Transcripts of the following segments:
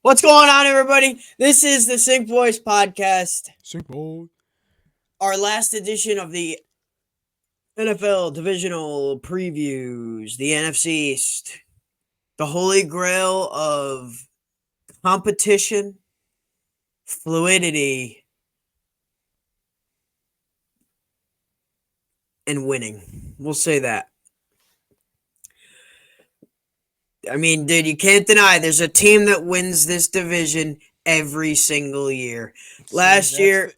What's going on, everybody? This is the CinqBoys podcast, CinqBoys. our last edition of the NFL divisional previews, the NFC East, the holy grail of competition, fluidity, and winning. We'll say that. I mean, dude, you can't deny there's a team that wins this division every single year. Last year,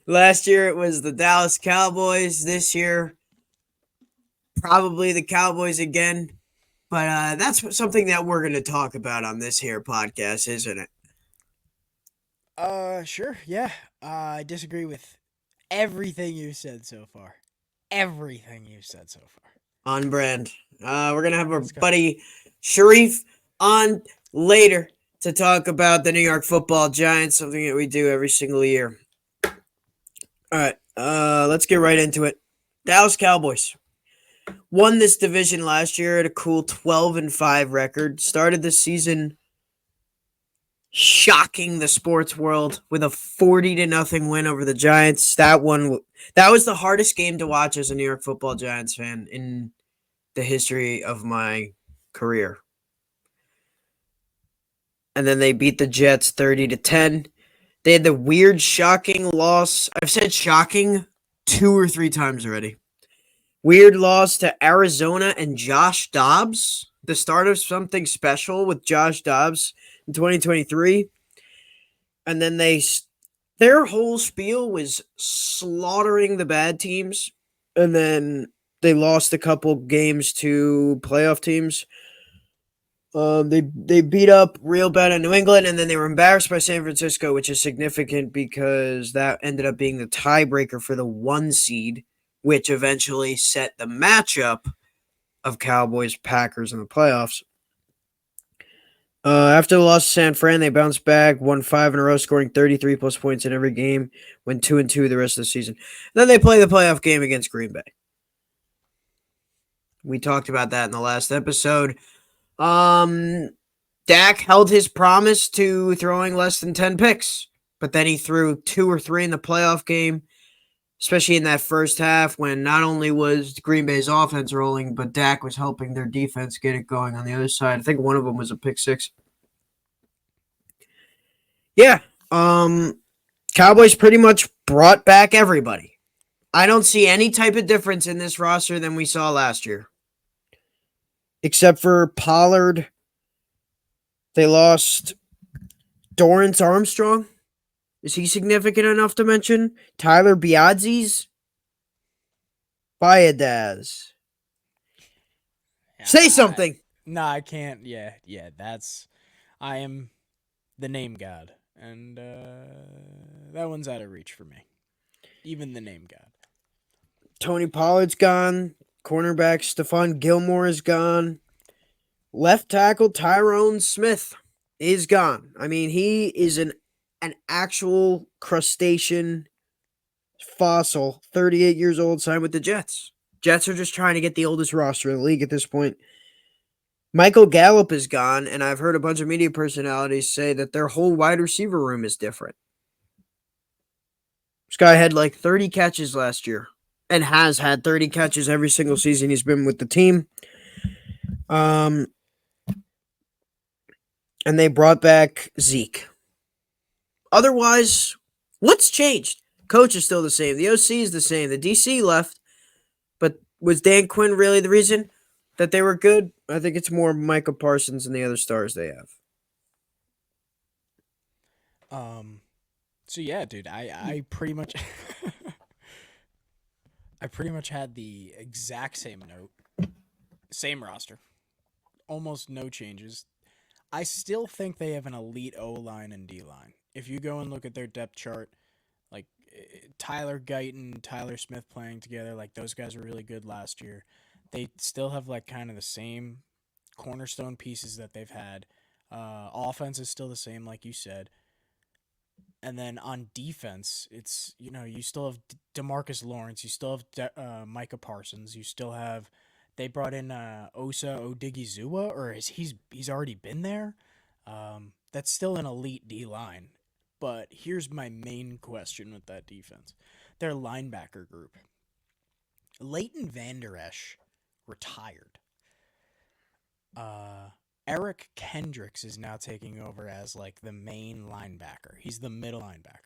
last year it was the Dallas Cowboys. This year, probably the Cowboys again. But that's something that we're going to talk about on this here podcast, isn't it? Sure, yeah. I disagree with everything you said so far. Everything you said so far. On brand. We're going to have our Let's go. buddy Sharif on later to talk about the New York Football Giants, something that we do every single year. All right, let's get right into it. Dallas Cowboys won this division last year at a cool 12-5 record. Started the season shocking the sports world with a 40-0 win over the Giants. That was the hardest game to watch as a New York Football Giants fan in the history of my career. And then they beat the Jets 30-10. They had the weird, shocking loss. I've said shocking 2 or 3 times already. Weird loss to Arizona and Josh Dobbs. The start of something special with Josh Dobbs in 2023. And then their whole spiel was slaughtering the bad teams. And then they lost a couple games to playoff teams. They beat up real bad in New England, and then they were embarrassed by San Francisco, which is significant because that ended up being the tiebreaker for the 1 seed, which eventually set the matchup of Cowboys-Packers in the playoffs. After the loss to San Fran, they bounced back, won 5 in a row, scoring 33-plus points in every game, went 2-2 the rest of the season. Then they play the playoff game against Green Bay. We talked about that in the last episode. Dak held his promise to throwing less than 10 picks, but then he threw 2 or 3 in the playoff game, especially in that first half when not only was Green Bay's offense rolling, but Dak was helping their defense get it going on the other side. I think one of them was a pick 6. Yeah, Cowboys pretty much brought back everybody. I don't see any type of difference in this roster than we saw last year. Except for Pollard. They lost Dorrance Armstrong. Is he significant enough to mention? Tyler Biadasz? Say something. No, I can't. Yeah. I am the name god. And that one's out of reach for me. Even the name god. Tony Pollard's gone. Cornerback Stephon Gilmore is gone. Left tackle Tyrone Smith is gone. I mean, he is an actual crustacean fossil, 38 years old, signed with the Jets. Jets are just trying to get the oldest roster in the league at this point. Michael Gallup is gone, and I've heard a bunch of media personalities say that their whole wide receiver room is different. This guy had like 30 catches last year and has had 30 catches every single season he's been with the team. And they brought back Zeke. Otherwise, what's changed? Coach is still the same. The OC is the same. The DC left. But was Dan Quinn really the reason that they were good? I think it's more Micah Parsons and the other stars they have. So yeah, dude, I pretty much I pretty much had the exact same note. Same roster. Almost no changes. I still think they have an elite O-line and D-line. If you go and look at their depth chart, like Tyler Guyton, Tyler Smith playing together, like those guys were really good last year. They still have like kind of the same cornerstone pieces that they've had. Offense is still the same, like you said. And then on defense, it's, you still have DeMarcus Lawrence, you still have Micah Parsons, you still have They brought in Osa Odigizua, or he's already been there. That's still an elite D line. But here's my main question with that defense: their linebacker group. Leighton Vander Esch retired. Eric Kendricks is now taking over as like the main linebacker. He's the middle linebacker.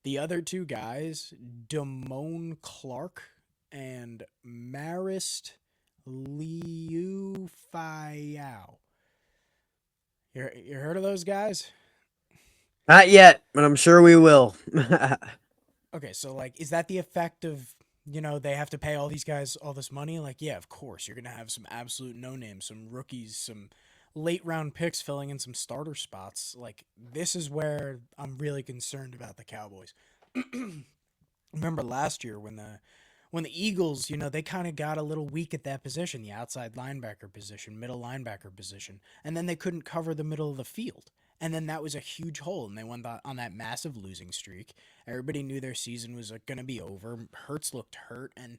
The other two guys, Damone Clark and Marist Liu Fayao. You heard of those guys? Not yet, but I'm sure we will. Okay, so like, is that the effect of, they have to pay all these guys all this money? Like, yeah, of course, you're gonna have some absolute no names, some rookies, some late round picks filling in some starter spots. Like, this is where I'm really concerned about the Cowboys. Remember last year when the Eagles, they kind of got a little weak at that position, the outside linebacker position, middle linebacker position, and then they couldn't cover the middle of the field. And then that was a huge hole, and they went on that massive losing streak. Everybody knew their season was going to be over. Hurts looked hurt, and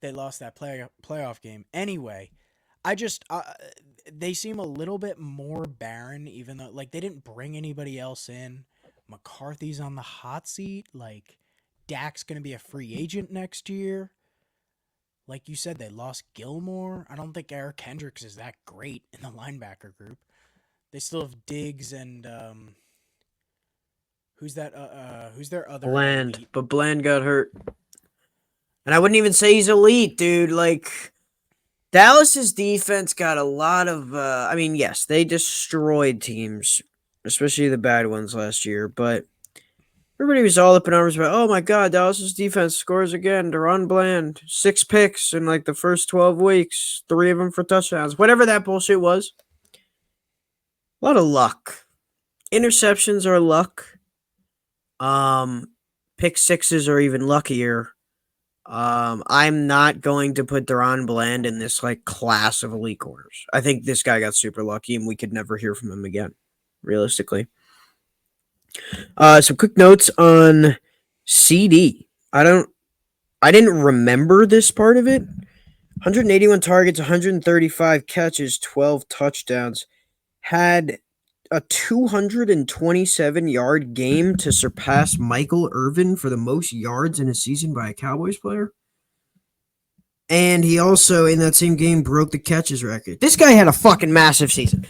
they lost that playoff game. Anyway, they seem a little bit more barren, even though, like, they didn't bring anybody else in. McCarthy's on the hot seat. Like, Dak's going to be a free agent next year. Like you said, they lost Gilmore. I don't think Eric Kendricks is that great in the linebacker group. They still have Diggs and who's that? Who's their other Bland, elite? but Bland got hurt, and I wouldn't even say he's elite, dude. Like Dallas's defense got a lot of. I mean, yes, they destroyed teams, especially the bad ones last year, but everybody was all up in arms about, oh my god, Dallas's defense scores again. Deron Bland, 6 picks in like the first 12 weeks, 3 of them for touchdowns. Whatever that bullshit was. A lot of luck. Interceptions are luck. Pick sixes are even luckier. I'm not going to put Deron Bland in this like class of elite corners. I think this guy got super lucky and we could never hear from him again, realistically. Some quick notes on CD. I didn't remember this part of it. 181 targets, 135 catches, 12 touchdowns. Had a 227-yard game to surpass Michael Irvin for the most yards in a season by a Cowboys player. And he also, in that same game, broke the catches record. This guy had a fucking massive season.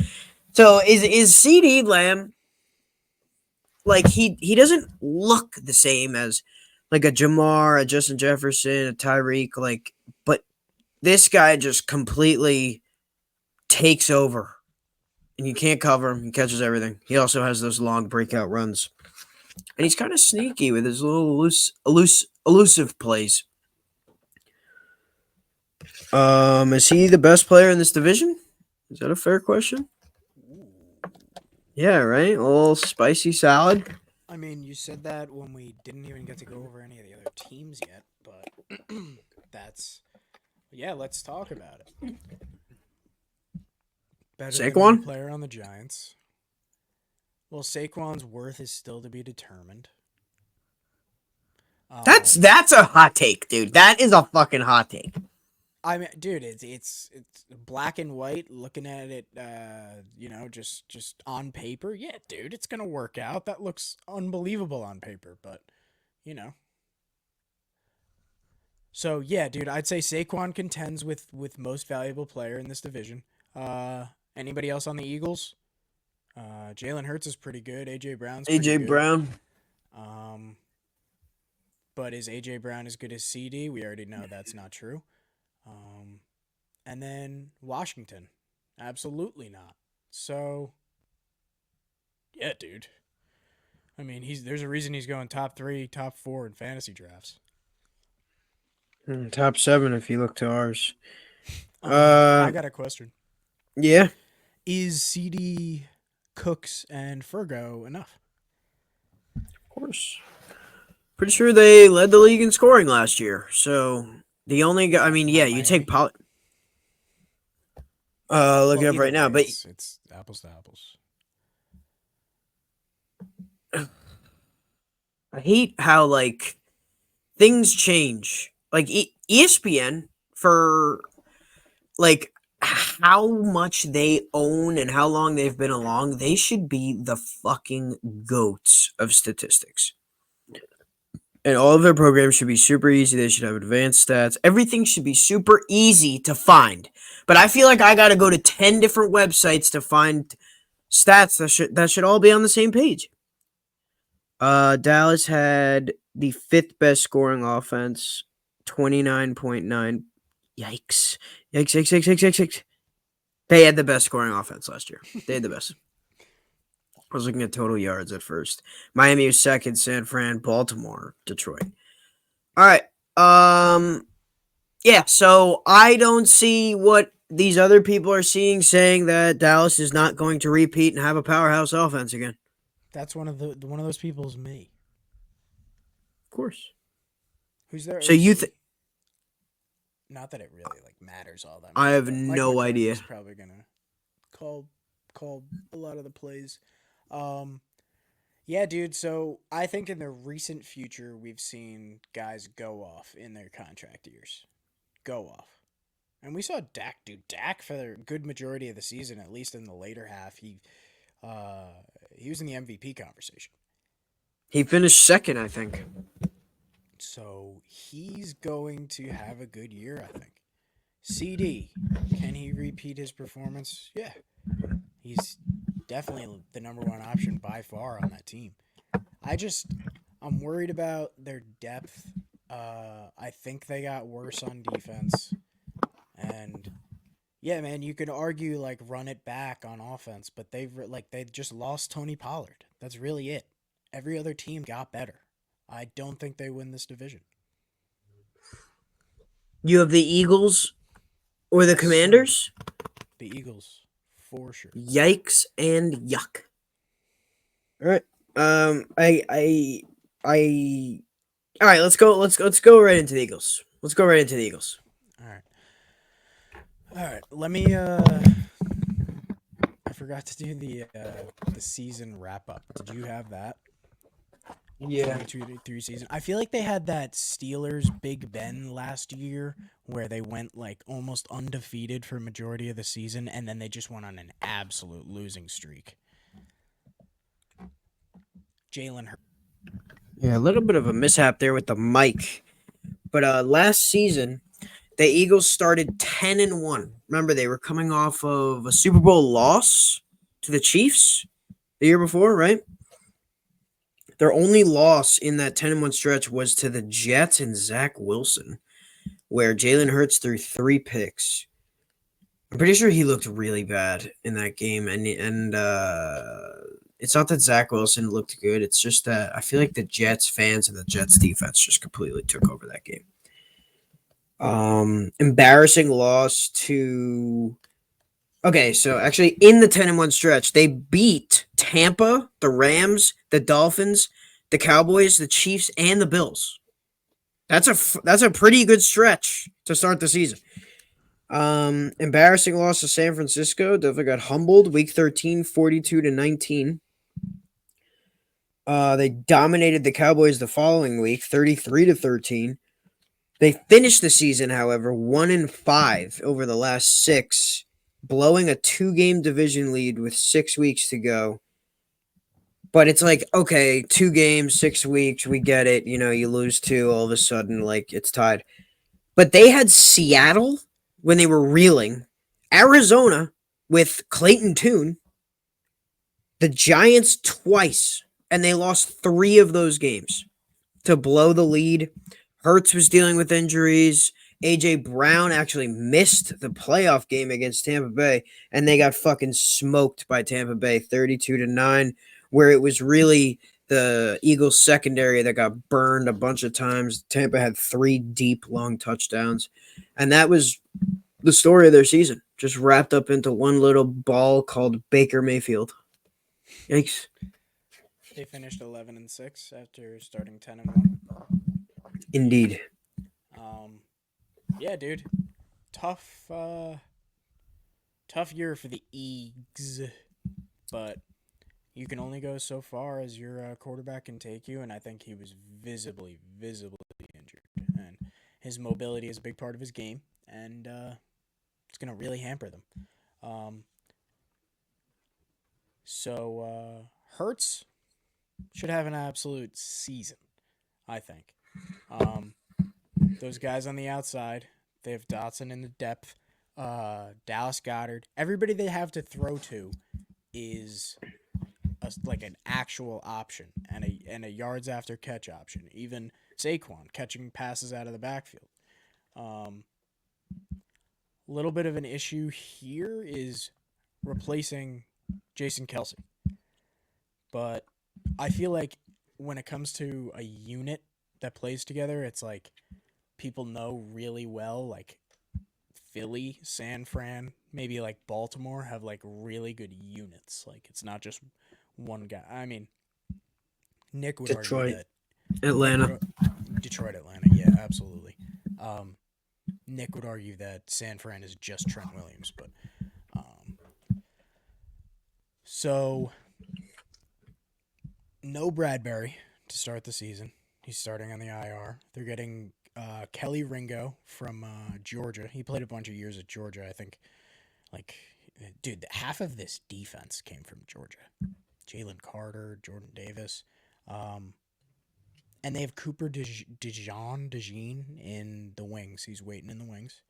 So is CD Lamb, like, he doesn't look the same as like a Jamar, a Justin Jefferson, a Tyreek, like, but this guy just completely takes over. And you can't cover him. He catches everything. He also has those long breakout runs. And he's kind of sneaky with his little elusive plays. Is he the best player in this division? Is that a fair question? Yeah, right? A little spicy salad. I mean, you said that when we didn't even get to go over any of the other teams yet, but let's talk about it. Better than any Saquon? player on the Giants. Well, Saquon's worth is still to be determined. That's a hot take, dude. That is a fucking hot take. I mean, dude, it's black and white. Looking at it, just on paper, yeah, dude, it's gonna work out. That looks unbelievable on paper, but So yeah, dude, I'd say Saquon contends with most valuable player in this division. Anybody else on the Eagles? Jalen Hurts is pretty good. AJ Brown's pretty AJ good. Brown. But is AJ Brown as good as CD? We already know that's not true. And then Washington, absolutely not. So, yeah, dude. I mean, there's a reason he's going top 3, top 4 in fantasy drafts. Top 7 if you look to ours. I got a question. Yeah. Is CD, Cooks, and Fergo enough? Of course. Pretty sure they led the league in scoring last year. So the only guy, I mean, yeah, you take Look it up right now, but it's apples to apples. I hate how like things change. Like ESPN for like how much they own and how long they've been along, they should be the fucking goats of statistics. And all of their programs should be super easy. They should have advanced stats. Everything should be super easy to find. But I feel like I got to go to 10 different websites to find stats that should all be on the same page. Dallas had the fifth best scoring offense, 29.9. Yikes. Yikes. They had the best scoring offense last year. They had the best. I was looking at total yards at first. Miami was second, San Fran, Baltimore, Detroit. All right. Yeah, so I don't see what these other people are seeing, saying that Dallas is not going to repeat and have a powerhouse offense again. That's one of those people is me. Of course. Who's their So you OC? think? Not that it really matters all that much. I have but no Mike idea. McCarthy's probably gonna call a lot of the plays. Yeah, dude. So I think in the recent future we've seen guys go off in their contract years, go off, and we saw Dak do Dak for the good majority of the season. At least in the later half, he was in the MVP conversation. He finished second, I think. So he's going to have a good year, I think. CD, can he repeat his performance? Yeah. He's definitely the number one option by far on that team. I'm worried about their depth. I think they got worse on defense. And yeah, man, you could argue like run it back on offense, but they just lost Tony Pollard. That's really it. Every other team got better. I don't think they win this division. You have the Eagles or the Yes, Commanders? sir. The Eagles, for sure. Yikes and yuck. All right. All right. Let's go right into the Eagles. Let's go right into the Eagles. All right. Let me. I forgot to do the season wrap up. Did you have that? Yeah. 2023 season. I feel like they had that Steelers Big Ben last year where they went like almost undefeated for a majority of the season and then they just went on an absolute losing streak. Jalen Hurts. Yeah, a little bit of a mishap there with the mic. But last season, the Eagles started 10-1. Remember, they were coming off of a Super Bowl loss to the Chiefs the year before, right? Their only loss in that 10-1 stretch was to the Jets and Zach Wilson, where Jalen Hurts threw 3 picks. I'm pretty sure he looked really bad in that game, and it's not that Zach Wilson looked good. It's just that I feel like the Jets fans and the Jets defense just completely took over that game. Embarrassing loss to. Okay, so actually in the 10-1 stretch, they beat Tampa, the Rams, the Dolphins, the Cowboys, the Chiefs, and the Bills. That's a pretty good stretch to start the season. Embarrassing loss to San Francisco. Definitely got humbled. Week 13, 42-19. They dominated the Cowboys the following week, 33-13. They finished the season, however, 1-5 over the last 6, blowing a 2-game division lead with 6 weeks to go. But it's like, okay, 2 games, 6 weeks, we get it. You know, you lose 2, all of a sudden, like, it's tied. But they had Seattle when they were reeling, Arizona with Clayton Tune, the Giants twice, and they lost 3 of those games to blow the lead. Hurts was dealing with injuries. A.J. Brown actually missed the playoff game against Tampa Bay, and they got fucking smoked by Tampa Bay 32-9, where it was really the Eagles secondary that got burned a bunch of times. Tampa had 3 deep, long touchdowns, and that was the story of their season, just wrapped up into one little ball called Baker Mayfield. Yikes. They finished 11-6 after starting 10-1. Indeed. Yeah, dude. Tough year for the Eags, but you can only go so far as your quarterback can take you, and I think he was visibly injured, and his mobility is a big part of his game, and It's going to really hamper them. So Hurts should have an absolute season, I think. Those guys on the outside, they have Dotson in the depth, Dallas Goedert. Everybody they have to throw to is like an actual option and a yards after catch option. Even Saquon catching passes out of the backfield. Little bit of an issue here is replacing Jason Kelsey. But I feel like when it comes to a unit that plays together, it's like people know really well, like Philly, San Fran, maybe like Baltimore have like really good units. Like it's not just one guy. I mean, Nick would argue Detroit, that Atlanta. Detroit, Atlanta, yeah, absolutely. Nick would argue that San Fran is just Trent Williams, but so no Bradbury to start the season. He's starting on the IR. They're getting Kelly Ringo from Georgia. He played a bunch of years at Georgia, I think. Like, dude, half of this defense came from Georgia. Jalen Carter, Jordan Davis. And they have Cooper DeJean in the wings. He's waiting in the wings.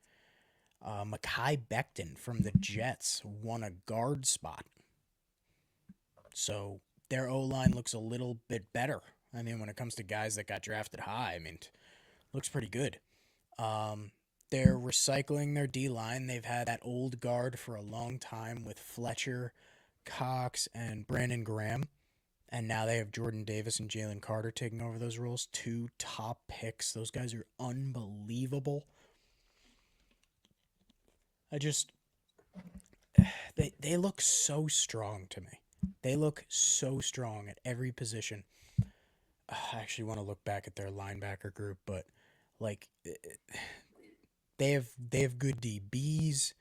Mekhi Becton from the Jets won a guard spot. So their O-line looks a little bit better. I mean, when it comes to guys that got drafted high, I mean, looks pretty good. They're recycling their D-line. They've had that old guard for a long time with Fletcher, Cox, and Brandon Graham. And now they have Jordan Davis and Jalen Carter taking over those roles. 2 top picks. Those guys are unbelievable. They look so strong to me. They look so strong at every position. I actually want to look back at their linebacker group, but like they have good DBs.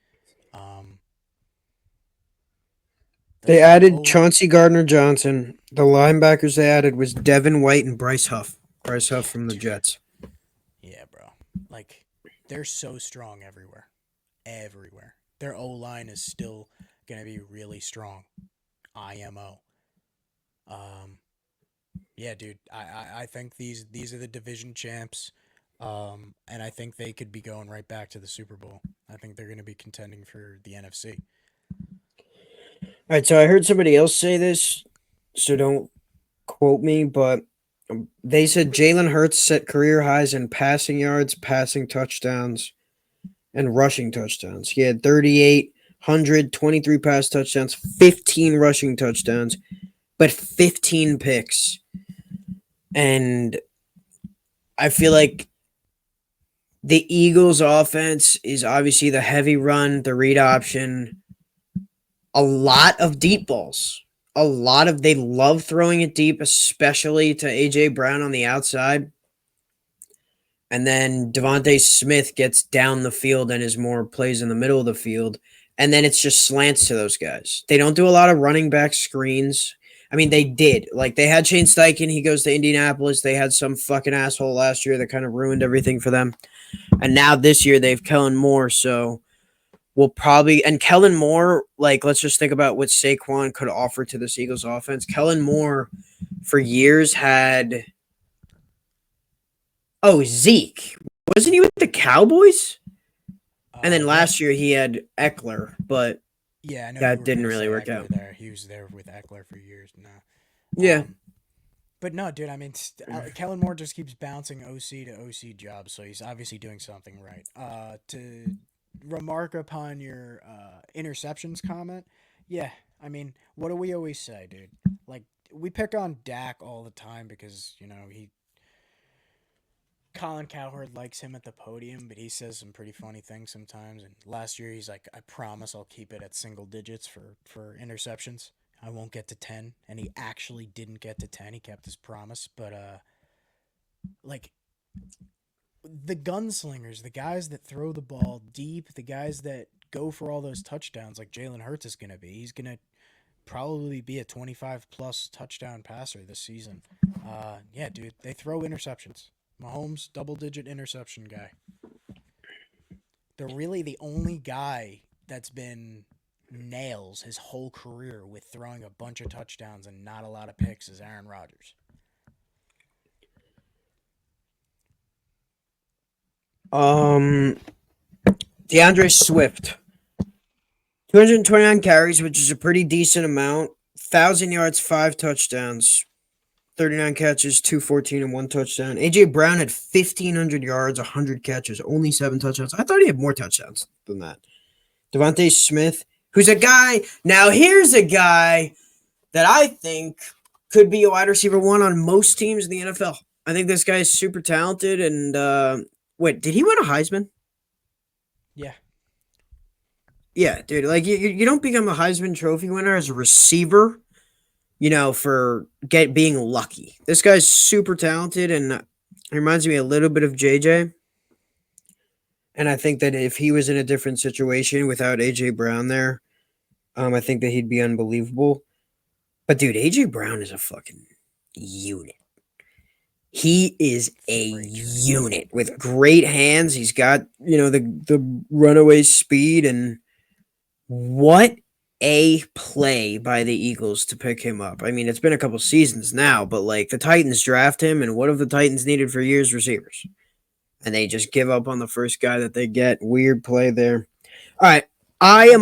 They added Chauncey Gardner-Johnson. The linebackers they added was Devin White and Bryce Huff. Bryce Huff from the Jets. Yeah, bro. Like, they're so strong everywhere. Everywhere. Their O-line is still going to be really strong. IMO. Yeah, dude. I think these are the division champs. And I think they could be going right back to the Super Bowl. I think they're going to be contending for the NFC. All right, so I heard somebody else say this, so don't quote me, but they said Jalen Hurts set career highs in passing yards, passing touchdowns, and rushing touchdowns. He had 3,800, 23 pass touchdowns, 15 rushing touchdowns, but 15 picks. And I feel like the Eagles' offense is obviously the heavy run, the read option, a lot of deep balls. They love throwing it deep, especially to A.J. Brown on the outside. And then Devontae Smith gets down the field and is more plays in the middle of the field. And then it's just slants to those guys. They don't do a lot of running back screens. I mean, they did. Like, they had Shane Steichen. He goes to Indianapolis. They had some fucking asshole last year that kind of ruined everything for them. And now this year they have Kellen Moore. So we'll probably – and Kellen Moore, like, let's just think about what Saquon could offer to this Eagles offense. Kellen Moore for years had – Zeke. Wasn't he with the Cowboys? And then last year he had Eckler, but yeah, I know that didn't really work Eckler out. There. He was there with Eckler for years now. Yeah. But no, dude, I mean, Kellen Moore just keeps bouncing OC to OC jobs, so he's obviously doing something right. To remark upon your interceptions comment, yeah, I mean, what do we always say, dude? Like, we pick on Dak all the time because, you know, Colin Cowherd likes him at the podium, but he says some pretty funny things sometimes. And last year, he's like, I promise I'll keep it at single digits for interceptions. I won't get to 10. And he actually didn't get to 10. He kept his promise. But, like, the gunslingers, the guys that throw the ball deep, the guys that go for all those touchdowns like Jalen Hurts is going to be. He's going to probably be a 25-plus touchdown passer this season. Yeah, dude, they throw interceptions. Mahomes, double-digit interception guy. They're really the only guy that's been nails his whole career with throwing a bunch of touchdowns and not a lot of picks is Aaron Rodgers. Um, DeAndre Swift, 229 carries, which is a pretty decent amount. 1,000 yards, 5 touchdowns, 39 catches, 214 and 1 touchdown. AJ Brown had 1,500 yards, 100 catches, only 7 touchdowns. I thought he had more touchdowns than that. Devontae Smith, who's a guy. Now, here's a guy that I think could be a wide receiver one on most teams in the NFL. I think this guy is super talented. And wait, did he win a Heisman? Yeah. Yeah, dude. Like you don't become a Heisman Trophy winner as a receiver, for being lucky. This guy's super talented, and he reminds me a little bit of JJ. And I think that if he was in a different situation without AJ Brown there, I think that he'd be unbelievable. But dude, AJ Brown is a fucking unit. He is a unit with great hands. He's got, the runaway speed, and what a play by the Eagles to pick him up. I mean, it's been a couple seasons now, but like the Titans draft him, and what have the Titans needed for years? Receivers. And they just give up on the first guy that they get. Weird play there. All right. I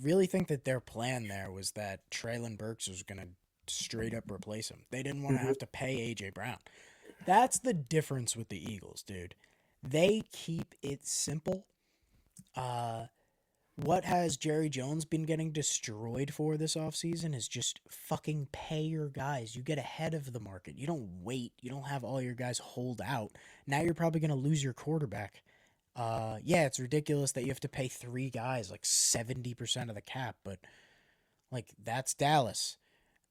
really think that their plan there was that Treylon Burks was gonna straight up replace him. They didn't want to have to pay AJ Brown. That's the difference with the Eagles, dude. They keep it simple. What has Jerry Jones been getting destroyed for this offseason is just fucking pay your guys. You get ahead of the market. You don't wait. You don't have all your guys hold out. Now you're probably going to lose your quarterback. Yeah, it's ridiculous that you have to pay 3 guys like 70% of the cap, but like that's Dallas.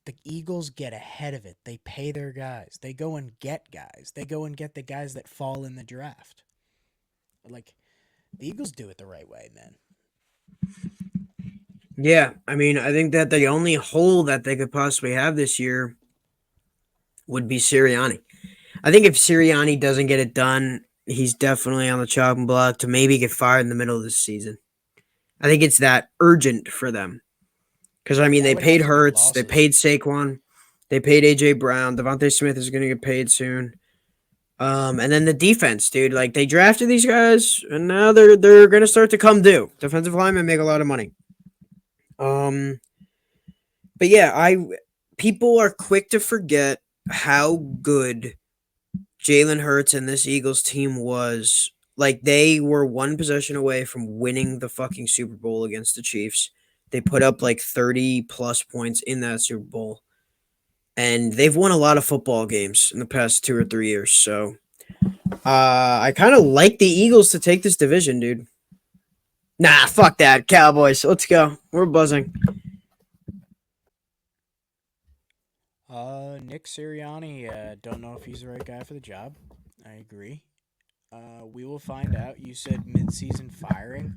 The Eagles get ahead of it. They pay their guys. They go and get guys. They go and get the guys that fall in the draft. Like the Eagles do it the right way, man. Yeah, I mean, I think that the only hole that they could possibly have this year would be Sirianni. I think if Sirianni doesn't get it done, he's definitely on the chopping block to maybe get fired in the middle of the season. I think it's that urgent for them. Because, I mean, they paid Hurts, they paid Saquon, they paid A.J. Brown, Devontae Smith is going to get paid soon. And then the defense, dude. Like, they drafted these guys, and now they're going to start to come due. Defensive linemen make a lot of money. But yeah, people are quick to forget how good Jalen Hurts and this Eagles team was. Like, they were one possession away from winning the fucking Super Bowl against the Chiefs. They put up like 30 plus points in that Super Bowl. And they've won a lot of football games in the past 2 or 3 years. So I kind of like the Eagles to take this division, dude. Nah, fuck that. Cowboys. Let's go. We're buzzing. Nick Sirianni, don't know if he's the right guy for the job. I agree. We will find out. You said mid-season firing.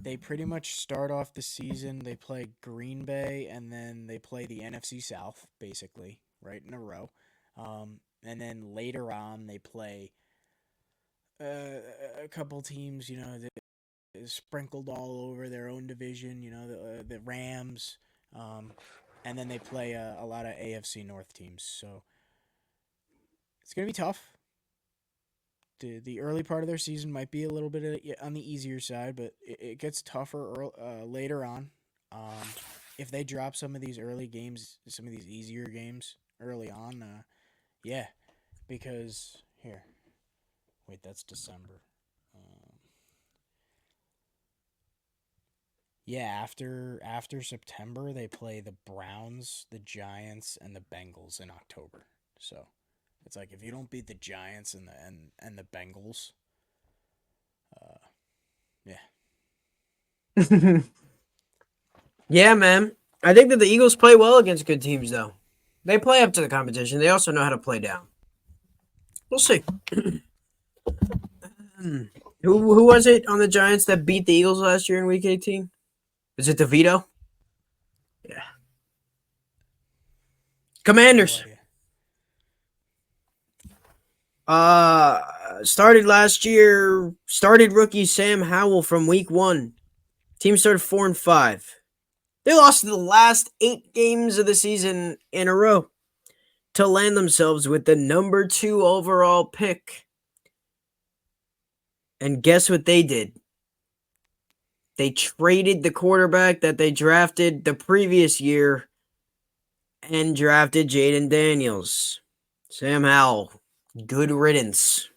They pretty much start off the season. They play Green Bay, and then they play the NFC South, basically, right in a row. And then later on, they play a couple teams, that is sprinkled all over their own division, the Rams. And then they play a lot of AFC North teams. So it's going to be tough. The early part of their season might be a little bit on the easier side, but it gets tougher later on. If they drop some of these early games, some of these easier games early on, yeah. Because, here. Wait, that's December. Yeah, after September, they play the Browns, the Giants, and the Bengals in October. So it's like if you don't beat the Giants and the Bengals, yeah. Yeah, man. I think that the Eagles play well against good teams, though. They play up to the competition. They also know how to play down. We'll see. Who was it on the Giants that beat the Eagles last year in Week 18? Is it DeVito? Yeah. Commanders. Started last year. Started rookie Sam Howell from week 1. Team started 4-5. They lost the last 8 games of the season in a row to land themselves with the number 2 overall pick. And guess what they did? They traded the quarterback that they drafted the previous year and drafted Jaden Daniels. Sam Howell, good riddance.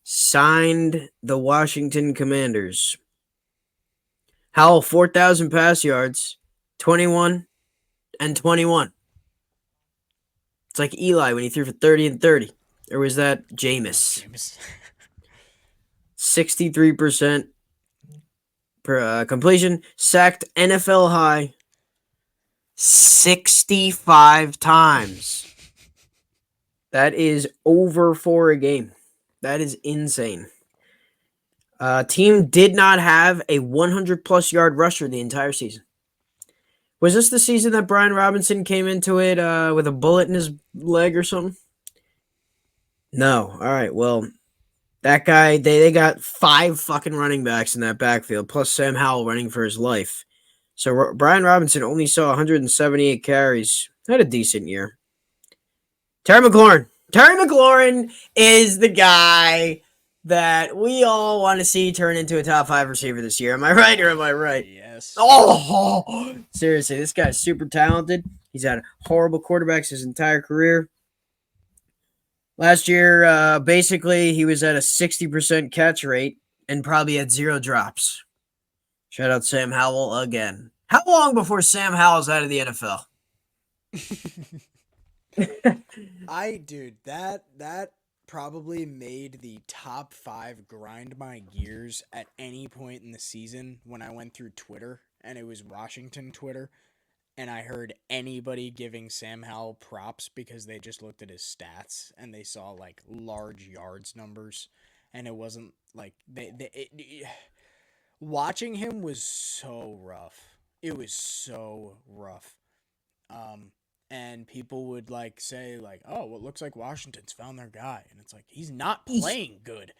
Signed the Washington Commanders. Howell, 4,000 pass yards, 21 and 21. It's like Eli when he threw for 30 and 30. Or was that Jameis? Jameis. 63% completion. Sacked NFL high 65 times. That is over 4 a game. That is insane. Team did not have a 100-plus yard rusher the entire season. Was this the season that Brian Robinson came into it with a bullet in his leg or something? No. All right. Well, that guy, they got 5 fucking running backs in that backfield, plus Sam Howell running for his life. So Brian Robinson only saw 178 carries. Had a decent year. Terry McLaurin. Terry McLaurin is the guy that we all want to see turn into a top 5 receiver this year. Am I right or am I right? Yes. Oh, seriously, this guy's super talented. He's had horrible quarterbacks his entire career. Last year, basically, he was at a 60% catch rate and probably had 0 drops. Shout out Sam Howell again. How long before Sam Howell's out of the NFL? Dude, that probably made the top 5 grind my gears at any point in the season when I went through Twitter, and it was Washington Twitter, and I heard anybody giving Sam Howell props because they just looked at his stats and they saw like large yards numbers, and it wasn't like watching him was so rough. It was so rough. And people would like say like, "Oh, well, it looks like Washington's found their guy," and it's like he's not playing good.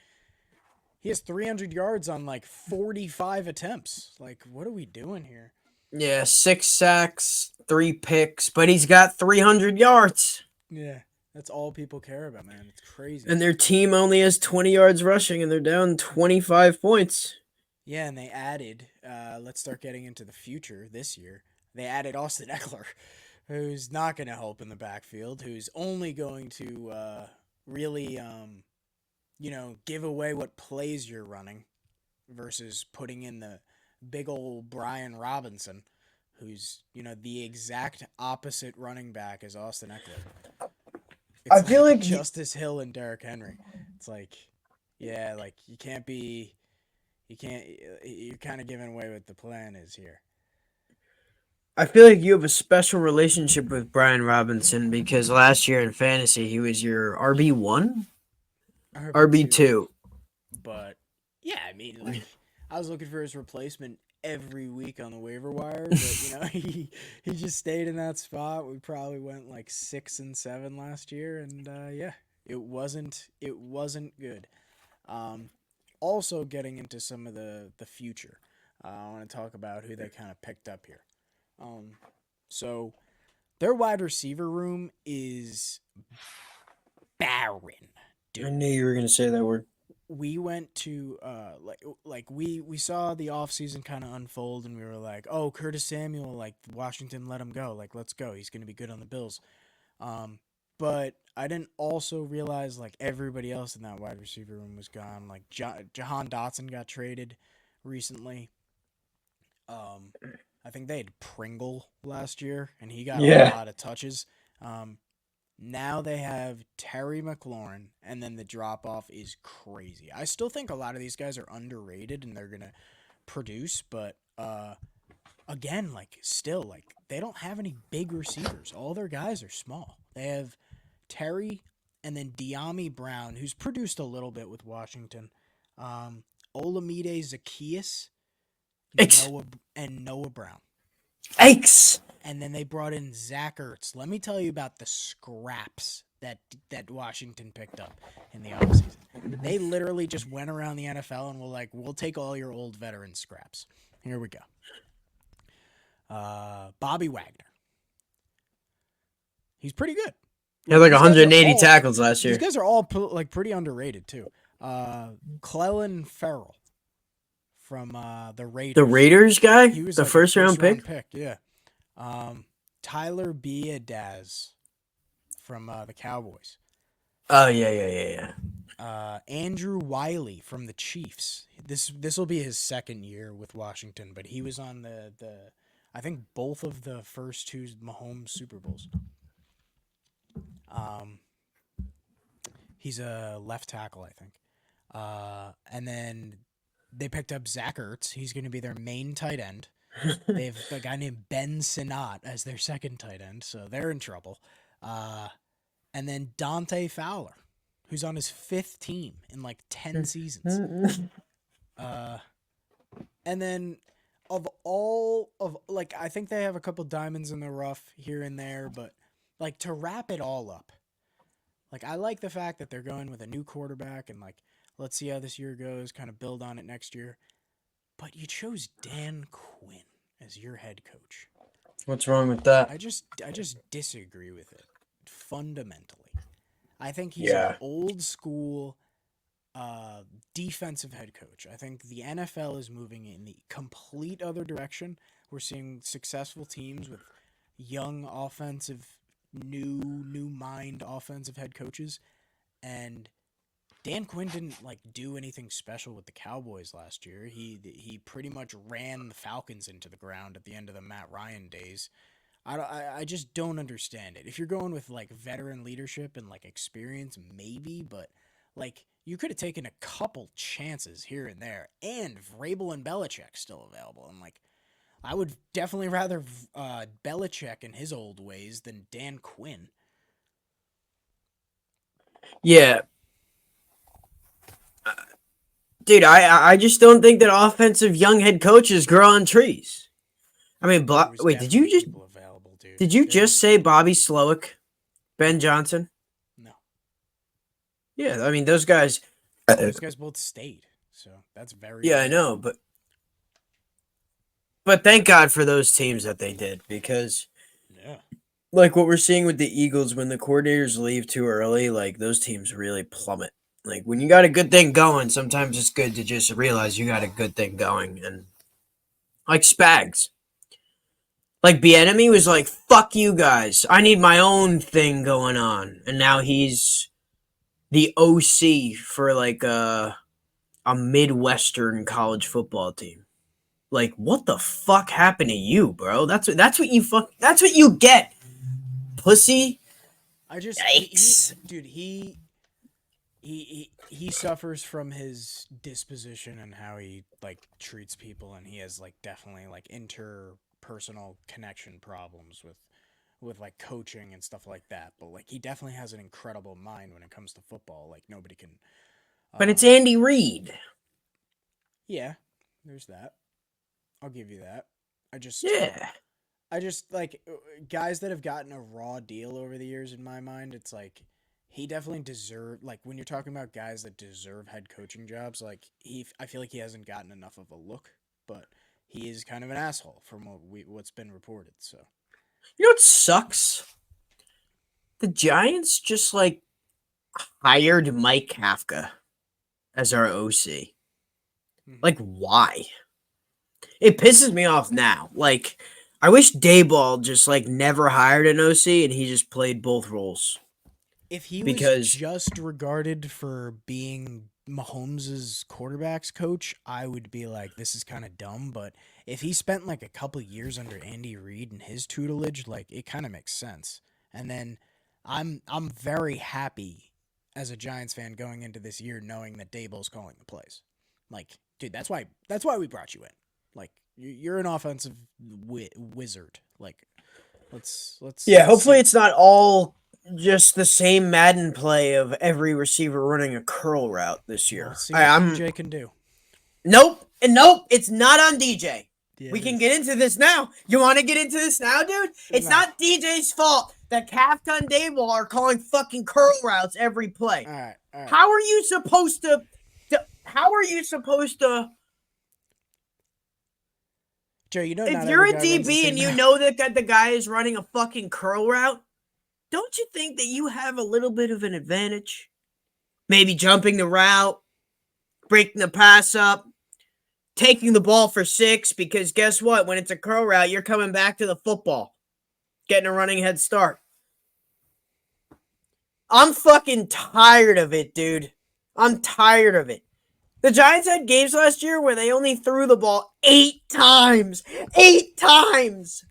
He has 300 yards on like 45 attempts. Like, what are we doing here? Yeah, 6 sacks, 3 picks, but he's got 300 yards. Yeah, that's all people care about, man. It's crazy. And their team only has 20 yards rushing, and they're down 25 points. Yeah, and they added. Let's start getting into the future this year. They added Austin Eckler, who's not going to help in the backfield, who's only going to really, give away what plays you're running versus putting in the big old Brian Robinson, who's, the exact opposite running back as Austin Eckler. It's I feel like Justice Hill and Derrick Henry. It's like, yeah, like you're kind of giving away what the plan is here. I feel like you have a special relationship with Brian Robinson because last year in fantasy he was your RB1, RB2. But yeah, I mean, like I was looking for his replacement every week on the waiver wire, but he just stayed in that spot. We probably went like 6 and 7 last year, and it wasn't good. Also getting into some of the future, I want to talk about who they kind of picked up here. So their wide receiver room is barren. Dude. I knew you were going to say that word. We went to we saw the offseason kind of unfold, and we were like, oh, Curtis Samuel, like Washington let him go, like let's go, he's gonna be good on the Bills. But I didn't also realize like everybody else in that wide receiver room was gone. Like Jahan Dotson got traded recently. I think they had Pringle last year, and he got a lot of touches. Now they have Terry McLaurin, and then the drop-off is crazy. I still think a lot of these guys are underrated, and they're going to produce, but again, they don't have any big receivers. All their guys are small. They have Terry and then De'Ami Brown, who's produced a little bit with Washington, Olamide Zaccheaus, and Noah Brown. X. And then they brought in Zach Ertz. Let me tell you about the scraps that Washington picked up in the offseason. They literally just went around the NFL and were like, we'll take all your old veteran scraps. Here we go. Bobby Wagner. He's pretty good. He had like These guys are 180 all- tackles last year. These guys are all like pretty underrated too. Clellan Ferrell from the Raiders. The Raiders guy? He was The like a first round pick? Yeah. Tyler Biadasz from the Cowboys. Oh, yeah. Andrew Wiley from the Chiefs. This will be his second year with Washington, but he was on the I think both of the first two Mahomes Super Bowls. He's a left tackle, I think. And then they picked up Zach Ertz. He's going to be their main tight end. They have a guy named Ben Sinnott as their second tight end, so they're in trouble. And then Dante Fowler, who's on his 5th team in like 10 seasons. And then I think they have a couple diamonds in the rough here and there, but like to wrap it all up, like I like the fact that they're going with a new quarterback and like let's see how this year goes, kind of build on it next year. But you chose Dan Quinn as your head coach. What's wrong with that? I just disagree with it fundamentally. I think he's an old school defensive head coach. I think the NFL is moving in the complete other direction. We're seeing successful teams with young offensive, new mind offensive head coaches, and Dan Quinn didn't like do anything special with the Cowboys last year. He pretty much ran the Falcons into the ground at the end of the Matt Ryan days. I just don't understand it. If you're going with like veteran leadership and like experience, maybe, but like you could have taken a couple chances here and there, and Vrabel and Belichick still available. And like I would definitely rather Belichick and his old ways than Dan Quinn. Yeah. Dude, I just don't think that offensive young head coaches grow on trees. I mean, wait, did you just say Bobby Slowick, Ben Johnson? No. Yeah, I mean those guys. Those guys both stayed, so that's very. Yeah, I know, but thank God for those teams that they did, because like what we're seeing with the Eagles, when the coordinators leave too early, like those teams really plummet. Like when you got a good thing going, sometimes it's good to just realize you got a good thing going. And like Spags, like Bieniemy was like, "Fuck you guys, I need my own thing going on," and now he's the OC for like a Midwestern college football team. Like, what the fuck happened to you, bro? That's what you get, pussy. Yikes. He suffers from his disposition and how he like treats people, and he has like definitely like interpersonal connection problems with like coaching and stuff like that. But like he definitely has an incredible mind when it comes to football. Like nobody can. But it's Andy Reid. Yeah, there's that. I'll give you that. I just like guys that have gotten a raw deal over the years. In my mind, it's like he definitely deserved. Like when you're talking about guys that deserve head coaching jobs, like I feel like he hasn't gotten enough of a look. But he is kind of an asshole from what's been reported. So you know what sucks? The Giants just like hired Mike Kafka as our OC. Like, why? It pisses me off now. Like, I wish Dayball just like never hired an OC and he just played both roles. If he was just regarded for being Mahomes' quarterback's coach, I would be like, this is kind of dumb. But if he spent like a couple years under Andy Reid and his tutelage, like it kind of makes sense. And then I'm very happy as a Giants fan going into this year knowing that Dayball's calling the plays. Like, dude, that's why we brought you in. Like, you're an offensive wizard. Like, let's hopefully it's not all just the same Madden play of every receiver running a curl route this year. Let's see what DJ can do. Nope, it's not on DJ. Yeah, we can get into this now. You want to get into this now, dude? It's not DJ's fault that Kafka and Dayball are calling fucking curl routes every play. All right. How are you supposed to? How are you supposed to? Joe, you know If not you're every a guy runs the DB same and you route. know that the guy is running a fucking curl route, don't you think that you have a little bit of an advantage? Maybe jumping the route, breaking the pass up, taking the ball for 6, because guess what? When it's a curl route, you're coming back to the football, getting a running head start. I'm fucking tired of it, dude. I'm tired of it. The Giants had games last year where they only threw the ball 8 times. 8 times!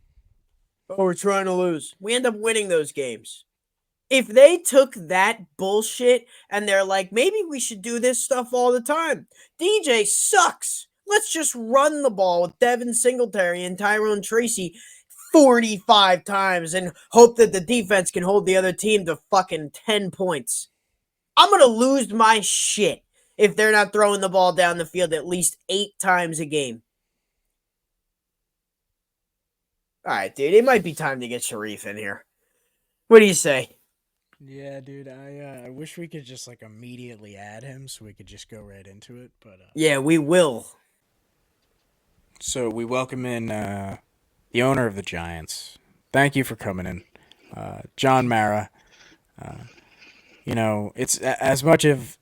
Oh, we're trying to lose. We end up winning those games. If they took that bullshit and they're like, maybe we should do this stuff all the time. DJ sucks. Let's just run the ball with Devin Singletary and Tyrone Tracy 45 times and hope that the defense can hold the other team to fucking 10 points. I'm going to lose my shit if they're not throwing the ball down the field at least 8 times a game. All right, dude, it might be time to get Sharif in here. What do you say? Yeah, dude. I wish we could just like immediately add him so we could just go right into it. But Yeah, we will. so we welcome in the owner of the Giants. Thank you for coming in, John Mara. It's as much of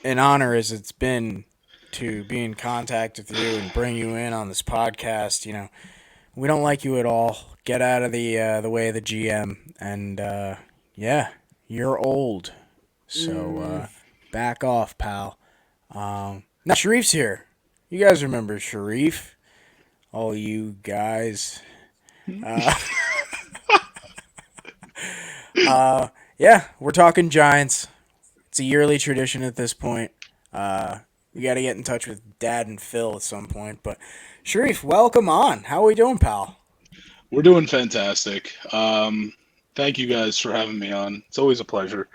an honor as it's been to be in contact with you and bring you in on this podcast. We don't like you at all. Get out of the way of the GM, and yeah, you're old, so back off, pal. Now Sharif's here. You guys remember Sharif? All you guys. Uh, yeah, we're talking Giants. It's a yearly tradition at this point. We got to get in touch with Dad and Phil at some point. But Sharif, welcome on. How are we doing, pal? We're doing fantastic. Thank you guys for having me on. It's always a pleasure.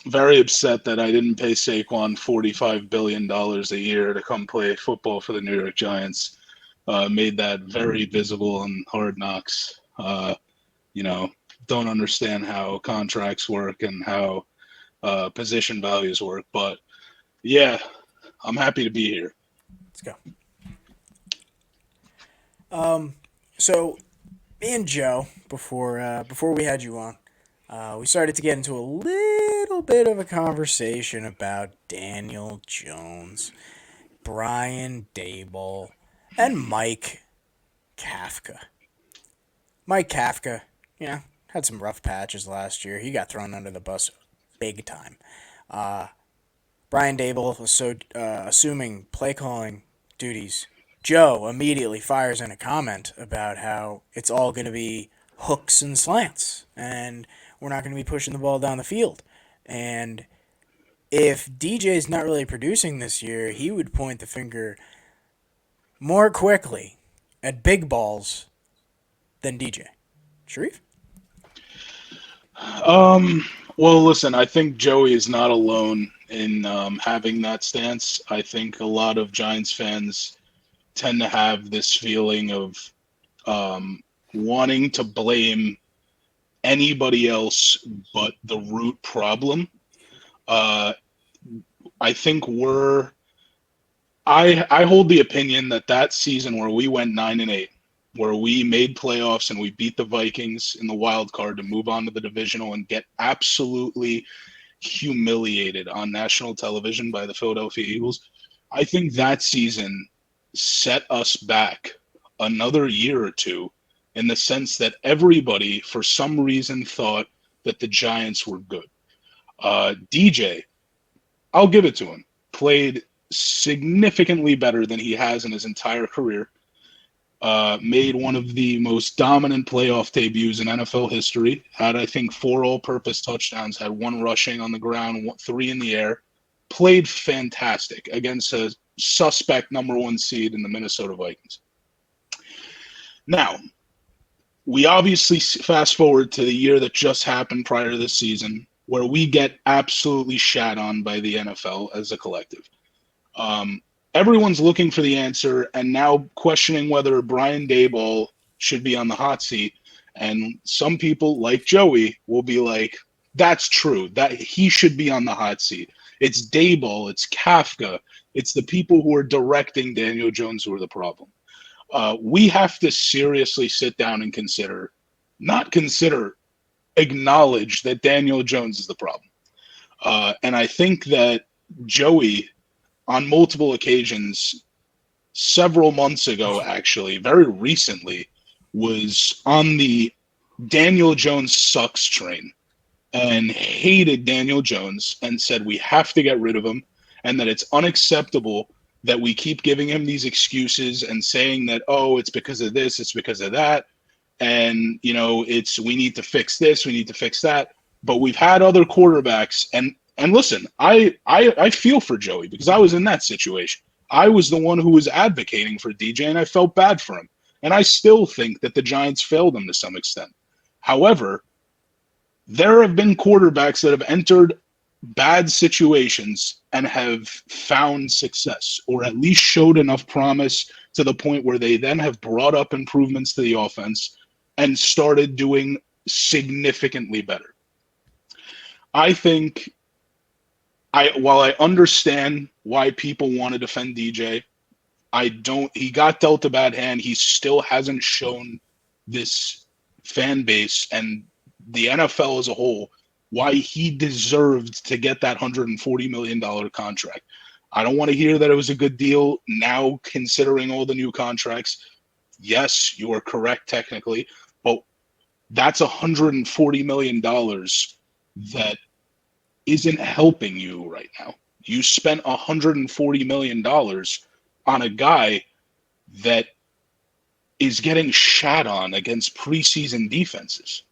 Very upset that I didn't pay Saquon $45 billion a year to come play football for the New York Giants. Made that very visible in Hard Knocks. Don't understand how contracts work and how position values work. But, yeah, I'm happy to be here. Let's go. So me and Joe, before we had you on, we started to get into a little bit of a conversation about Daniel Jones, Brian Daboll, and Mike Kafka. Mike Kafka, had some rough patches last year. He got thrown under the bus big time. Brian Daboll was assuming play calling duties. Joe immediately fires in a comment about how it's all going to be hooks and slants, and we're not going to be pushing the ball down the field. And if DJ's not really producing this year, he would point the finger more quickly at big balls than DJ. Sharif? Well, listen, I think Joey is not alone in having that stance. I think a lot of Giants fans tend to have this feeling of wanting to blame anybody else but the root problem. I think I hold the opinion that season where we went 9-8, where we made playoffs and we beat the Vikings in the wild card to move on to the divisional and get absolutely humiliated on national television by the Philadelphia Eagles. I think that season set us back another year or two in the sense that everybody, for some reason, thought that the Giants were good. DJ, I'll give it to him, played significantly better than he has in his entire career. Made one of the most dominant playoff debuts in NFL history. Had, I think, 4 all-purpose touchdowns. Had 1 rushing on the ground, 3 in the air. Played fantastic against a suspect number 1 seed in the Minnesota Vikings. Now, we obviously fast forward to the year that just happened prior to this season, where we get absolutely shat on by the NFL as a collective. Everyone's looking for the answer and now questioning whether Brian Daboll should be on the hot seat. And some people, like Joey, will be like, that's true, that he should be on the hot seat. It's Daboll, it's Kafka, it's the people who are directing Daniel Jones who are the problem. We have to seriously sit down and acknowledge that Daniel Jones is the problem. And I think that Joey, on multiple occasions, several months ago, actually, very recently, was on the Daniel Jones sucks train and hated Daniel Jones and said we have to get rid of him and that it's unacceptable that we keep giving him these excuses and saying that, oh, it's because of this, it's because of that. And, you know, we need to fix this, we need to fix that. But we've had other quarterbacks. And listen, I feel for Joey because I was in that situation. I was the one who was advocating for DJ, and I felt bad for him. And I still think that the Giants failed him to some extent. However, there have been quarterbacks that have entered bad situations and have found success, or at least showed enough promise to the point where they then have brought up improvements to the offense and started doing significantly better. I think, while I understand why people want to defend DJ, he got dealt a bad hand. He still hasn't shown this fan base and the NFL as a whole why he deserved to get that $140 million contract. I don't want to hear that it was a good deal now, considering all the new contracts. Yes, you are correct technically, but that's $140 million that isn't helping you right now. You spent $140 million on a guy that is getting shat on against preseason defenses.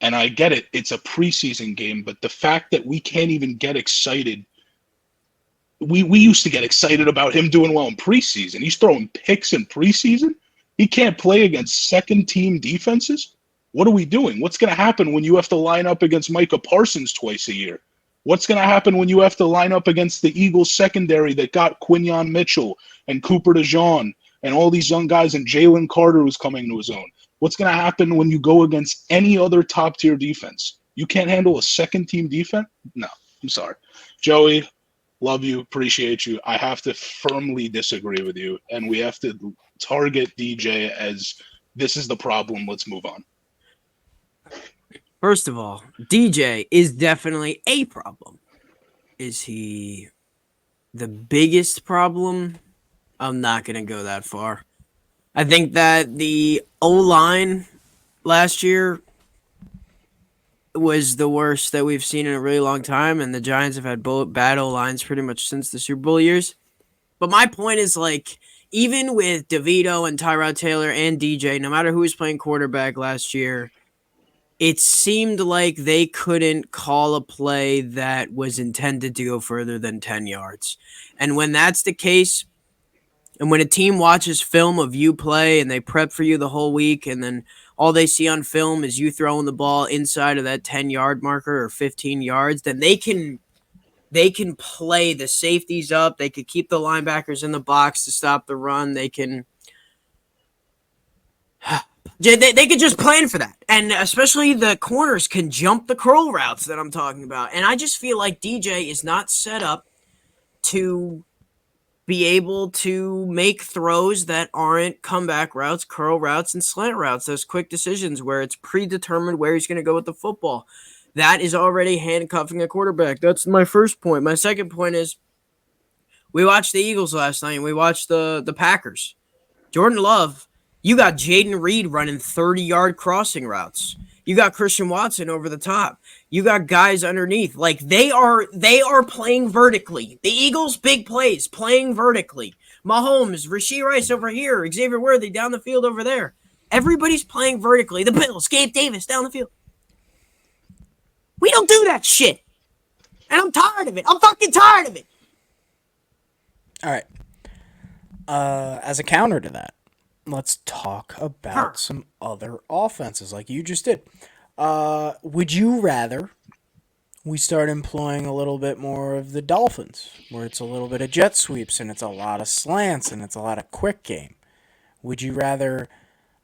And I get it, it's a preseason game, but the fact that we can't even get excited, we used to get excited about him doing well in preseason. He's throwing picks in preseason. He can't play against second-team defenses. What are we doing? What's going to happen when you have to line up against Micah Parsons twice a year? What's going to happen when you have to line up against the Eagles secondary that got Quinyon Mitchell and Cooper DeJean and all these young guys and Jalen Carter who's coming to his own? What's going to happen when you go against any other top-tier defense? You can't handle a second-team defense? No, I'm sorry. Joey, love you, appreciate you. I have to firmly disagree with you, and we have to target DJ as this is the problem. Let's move on. First of all, DJ is definitely a problem. Is he the biggest problem? I'm not going to go that far. I think that the O-line last year was the worst that we've seen in a really long time, and the Giants have had bad O-lines pretty much since the Super Bowl years. But my point is, like, even with DeVito and Tyrod Taylor and DJ, no matter who was playing quarterback last year, it seemed like they couldn't call a play that was intended to go further than 10 yards. And when that's the case, and when a team watches film of you play and they prep for you the whole week, and then all they see on film is you throwing the ball inside of that 10-yard marker or 15 yards, then they can play the safeties up. They could keep the linebackers in the box to stop the run. They can just plan for that. And especially the corners can jump the curl routes that I'm talking about. And I just feel like DJ is not set up to be able to make throws that aren't comeback routes, curl routes, and slant routes. Those quick decisions where it's predetermined where he's going to go with the football. That is already handcuffing a quarterback. That's my first point. My second point is we watched the Eagles last night and we watched the Packers. Jordan Love, you got Jaden Reed running 30-yard crossing routes. You got Christian Watson over the top. You got guys underneath. Like, they are playing vertically. The Eagles, big plays, playing vertically. Mahomes, Rashee Rice over here, Xavier Worthy down the field over there. Everybody's playing vertically. The Bills, Gabe Davis down the field. We don't do that shit. And I'm tired of it. I'm fucking tired of it. All right. As a counter to that, let's talk about some other offenses like you just did. Would you rather we start employing a little bit more of the Dolphins, where it's a little bit of jet sweeps and it's a lot of slants and it's a lot of quick game? Would you rather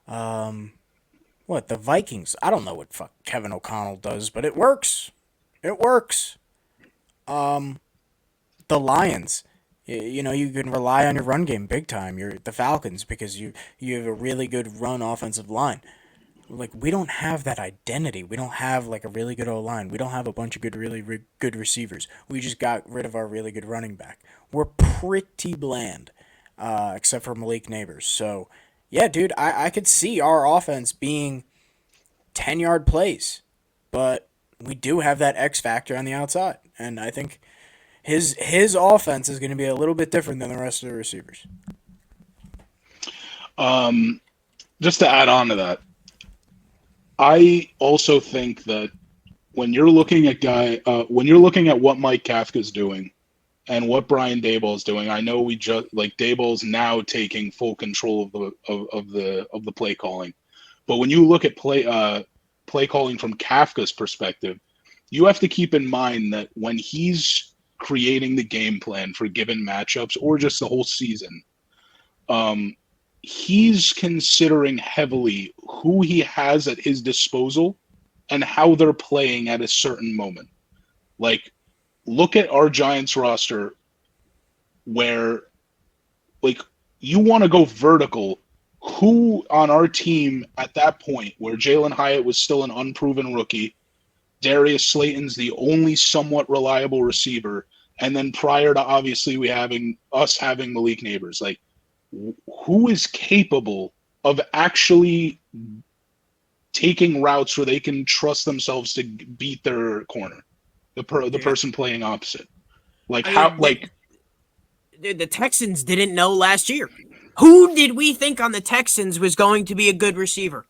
What, the Vikings? I don't know what fuck Kevin O'Connell does, but it works. It works. The Lions. You know, you can rely on your run game big time. You're the Falcons because you have a really good run offensive line. Like, we don't have that identity. We don't have like a really good O line. We don't have a bunch of good receivers. We just got rid of our really good running back. We're pretty bland, except for Malik Neighbors. So, yeah, dude, I could see our offense being 10-yard plays, but we do have that X factor on the outside, and I think his offense is going to be a little bit different than the rest of the receivers. Just to add on to that, I also think that when you're looking at what Mike Kafka's doing and what Brian Daboll's doing, I know we just like Daboll's now taking full control of the play calling, but when you look at play calling from Kafka's perspective, you have to keep in mind that when he's creating the game plan for given matchups or just the whole season, he's considering heavily who he has at his disposal and how they're playing at a certain moment. Like, look at our Giants roster where, like, you want to go vertical. Who on our team at that point, where Jalen Hyatt was still an unproven rookie, Darius Slayton's the only somewhat reliable receiver, and then prior to obviously having Malik Neighbors, like, who is capable of actually taking routes where they can trust themselves to beat their corner, the person playing opposite? Like, Dude, the Texans didn't know last year. Who did we think on the Texans was going to be a good receiver?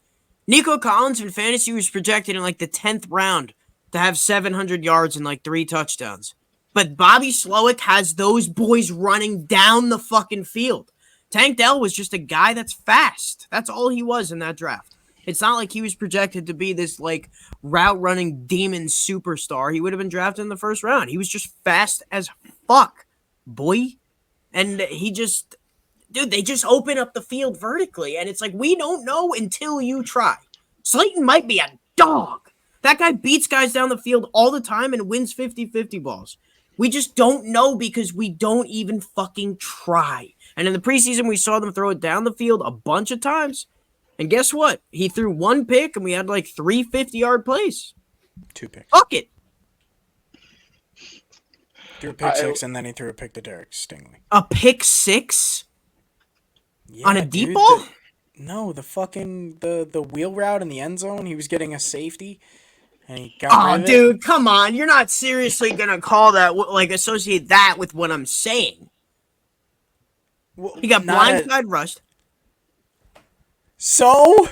Nico Collins in fantasy was projected in like the 10th round to have 700 yards and like 3 touchdowns. But Bobby Slowick has those boys running down the fucking field. Tank Dell was just a guy that's fast. That's all he was in that draft. It's not like he was projected to be this like route running demon superstar. He would have been drafted in the first round. He was just fast as fuck, boy. And he just, dude, they just open up the field vertically. And it's like, we don't know until you try. Slayton might be a dog. That guy beats guys down the field all the time and wins 50-50 balls. We just don't know because we don't even fucking try. And in the preseason, we saw them throw it down the field a bunch of times. And guess what? He threw 1 pick, and we had like 3 50-yard plays. 2 picks. Fuck it. Threw a pick 6, and then he threw a pick to Derek Stingley. A pick 6? Yeah, on a deep ball? The fucking the wheel route in the end zone. He was getting a safety. And he got dude, come on. You're not seriously going to call that, like, associate that with what I'm saying. Well, he got blindside rushed. So?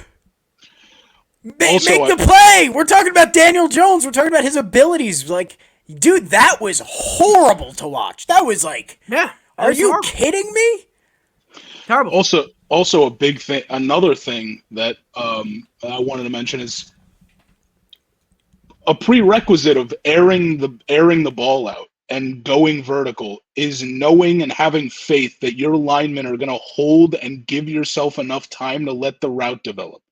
Make the play! We're talking about Daniel Jones. We're talking about his abilities. Like, dude, that was horrible to watch. That was like, yeah. Are you kidding me? Terrible. Also a big thing, another thing that I wanted to mention is a prerequisite of airing the ball out and going vertical is knowing and having faith that your linemen are going to hold and give yourself enough time to let the route develop.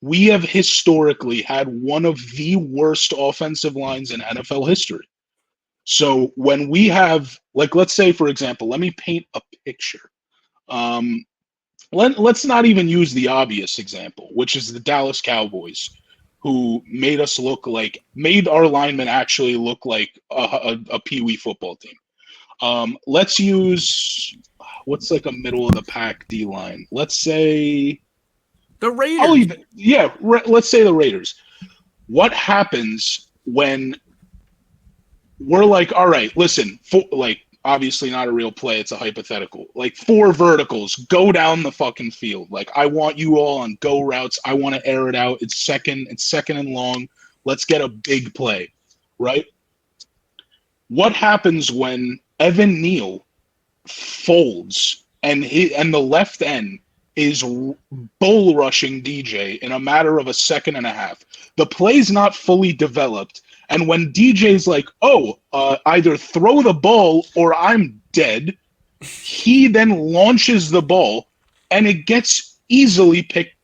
We have historically had one of the worst offensive lines in NFL history. So when we have, like, let's say, for example, let me paint a picture. Let's not even use the obvious example, which is the Dallas Cowboys, who made our linemen actually look like a peewee football team. Let's use, what's like a middle of the pack D line? Let's say the Raiders. Let's say the Raiders. What happens when we're like, all right, listen, obviously not a real play, it's a hypothetical. Like 4 verticals, go down the fucking field. Like, I want you all on go routes. I want to air it out. It's second and long. Let's get a big play, right? What happens when Evan Neal folds and the left end is bull rushing DJ in a matter of a second and a half? The play's not fully developed. And when DJ's like, either throw the ball or I'm dead, he then launches the ball and it gets easily picked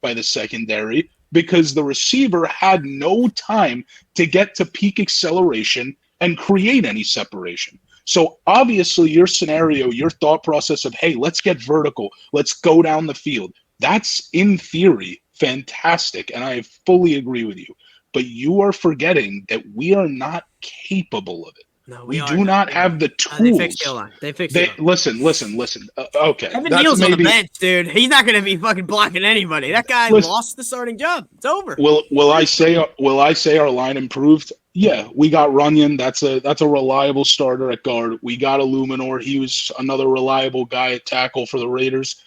by the secondary because the receiver had no time to get to peak acceleration and create any separation. So obviously your scenario, your thought process of, hey, let's get vertical, let's go down the field, that's in theory fantastic, and I fully agree with you. But you are forgetting that we are not capable of it. No, We are do not have the They fixed the tools. line. They fixed the line. Listen. Okay, Evan that's Neal's on the maybe. bench, dude. He's not going to be fucking blocking anybody. That guy Listen, lost the starting job. It's over. will I say our line improved? Yeah, we got Runyon. That's a reliable starter at guard. We got Illuminor. He was another reliable guy at tackle for the Raiders.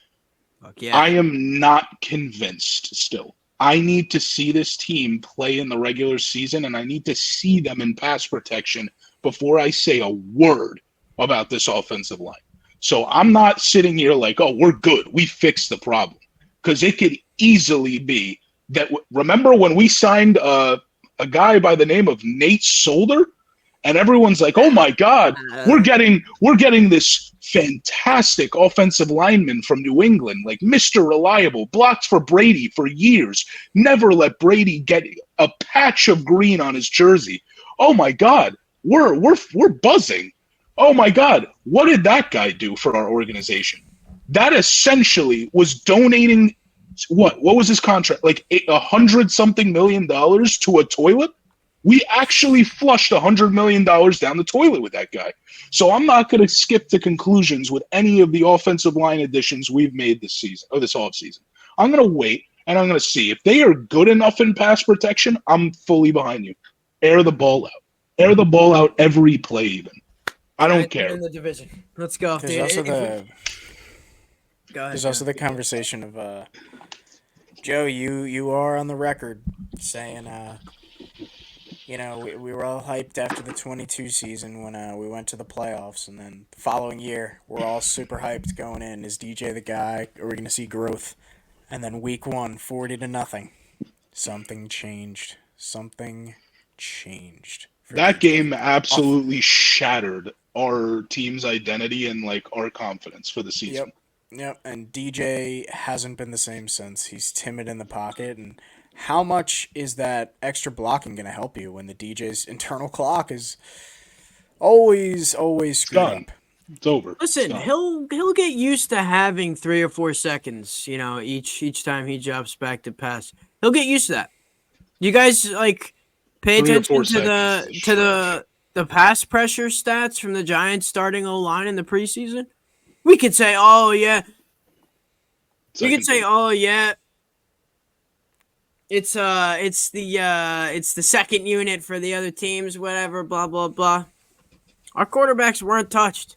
Fuck yeah. I am not convinced still. I need to see this team play in the regular season, and I need to see them in pass protection before I say a word about this offensive line. So I'm not sitting here like, oh, we're good. We fixed the problem. Because it could easily be that remember when we signed a guy by the name of Nate Solder? And everyone's like, oh my God, we're getting this fantastic offensive lineman from New England, like Mr. Reliable, blocked for Brady for years, never let Brady get a patch of green on his jersey. Oh my God, we're buzzing. Oh my God, what did that guy do for our organization? That essentially was donating what was his contract? Like $100-something million to a toilet? We actually flushed $100 million down the toilet with that guy. So I'm not going to skip to conclusions with any of the offensive line additions we've made this season or this offseason. I'm going to wait and I'm going to see. If they are good enough in pass protection, I'm fully behind you. Air the ball out. Air the ball out every play even. I don't care. In the division. Let's go. There's There's also the conversation of Joe, you are on the record saying we were all hyped after the 22 season when we went to the playoffs, and then the following year we're all super hyped going in. Is DJ the guy? Are we going to see growth? And then week 1, 40-0. Something changed. That game absolutely shattered our team's identity and like our confidence for the season. Yep. And DJ hasn't been the same since. He's timid in the pocket. And how much is that extra blocking going to help you when the DJ's internal clock is always screwed up? It's over. Listen, he'll get used to having 3 or 4 seconds, each time he drops back to pass. He'll get used to that. You guys pay attention to the pass pressure stats from the Giants starting O-line in the preseason? We could say, oh yeah. It's the second unit for the other teams, whatever, blah blah blah. Our quarterbacks weren't touched.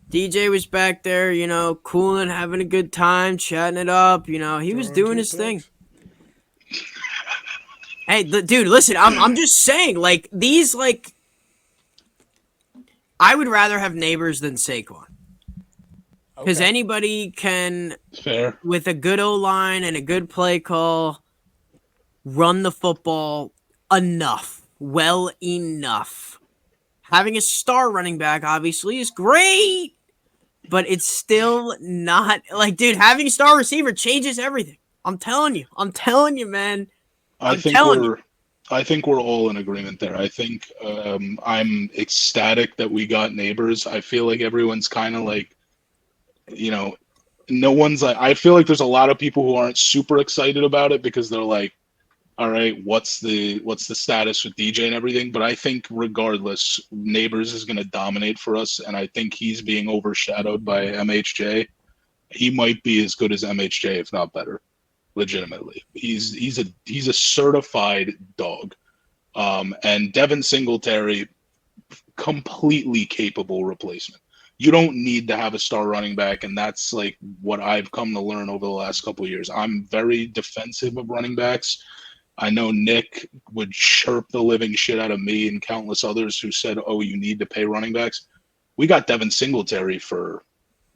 DJ was back there, cooling, having a good time, chatting it up. He was doing his thing. Hey, dude, listen, I'm just saying, these, I would rather have Neighbors than Saquon. Because anybody can, with a good O-line and a good play call, run the football well enough. Having a star running back, obviously, is great, but it's still not, dude, having a star receiver changes everything. I'm telling you, man. I think we're all in agreement there. I think I'm ecstatic that we got Neighbors. I feel like everyone's kind of no one's I feel like there's a lot of people who aren't super excited about it because they're like, all right, what's the status with DJ and everything? But I think regardless, Neighbors is going to dominate for us, and I think he's being overshadowed by MHJ. He might be as good as MHJ, if not better. Legitimately, he's a certified dog, and Devin Singletary, completely capable replacement. You don't need to have a star running back, and that's what I've come to learn over the last couple of years. I'm very defensive of running backs. I know Nick would chirp the living shit out of me and countless others who said, "Oh, you need to pay running backs." We got Devin Singletary for a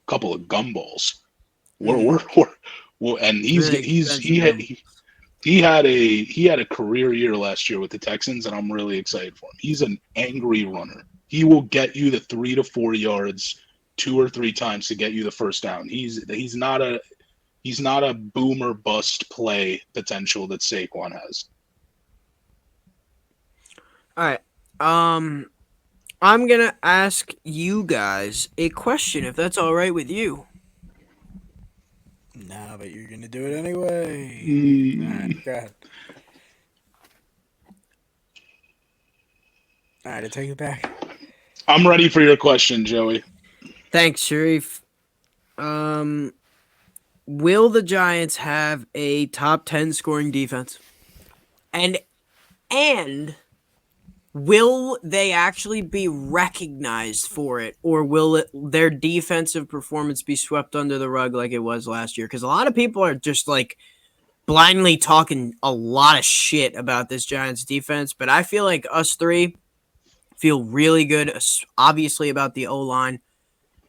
couple of gumballs. And he had a career year last year with the Texans, and I'm really excited for him. He's an angry runner. He will get you the 3 to 4 yards 2 or 3 times to get you the first down. He's not He's not a boom or bust play potential that Saquon has. All right. I'm gonna ask you guys a question, if that's all right with you. Nah, but you're gonna do it anyway. Alright, go ahead. Alright, I take it back. I'm ready for your question, Joey. Thanks, Sharif. Um, will the Giants have a top 10 scoring defense? And will they actually be recognized for it, or will their defensive performance be swept under the rug like it was last year? Because a lot of people are just like blindly talking a lot of shit about this Giants defense, but I feel like us three feel really good, obviously, about the O-line.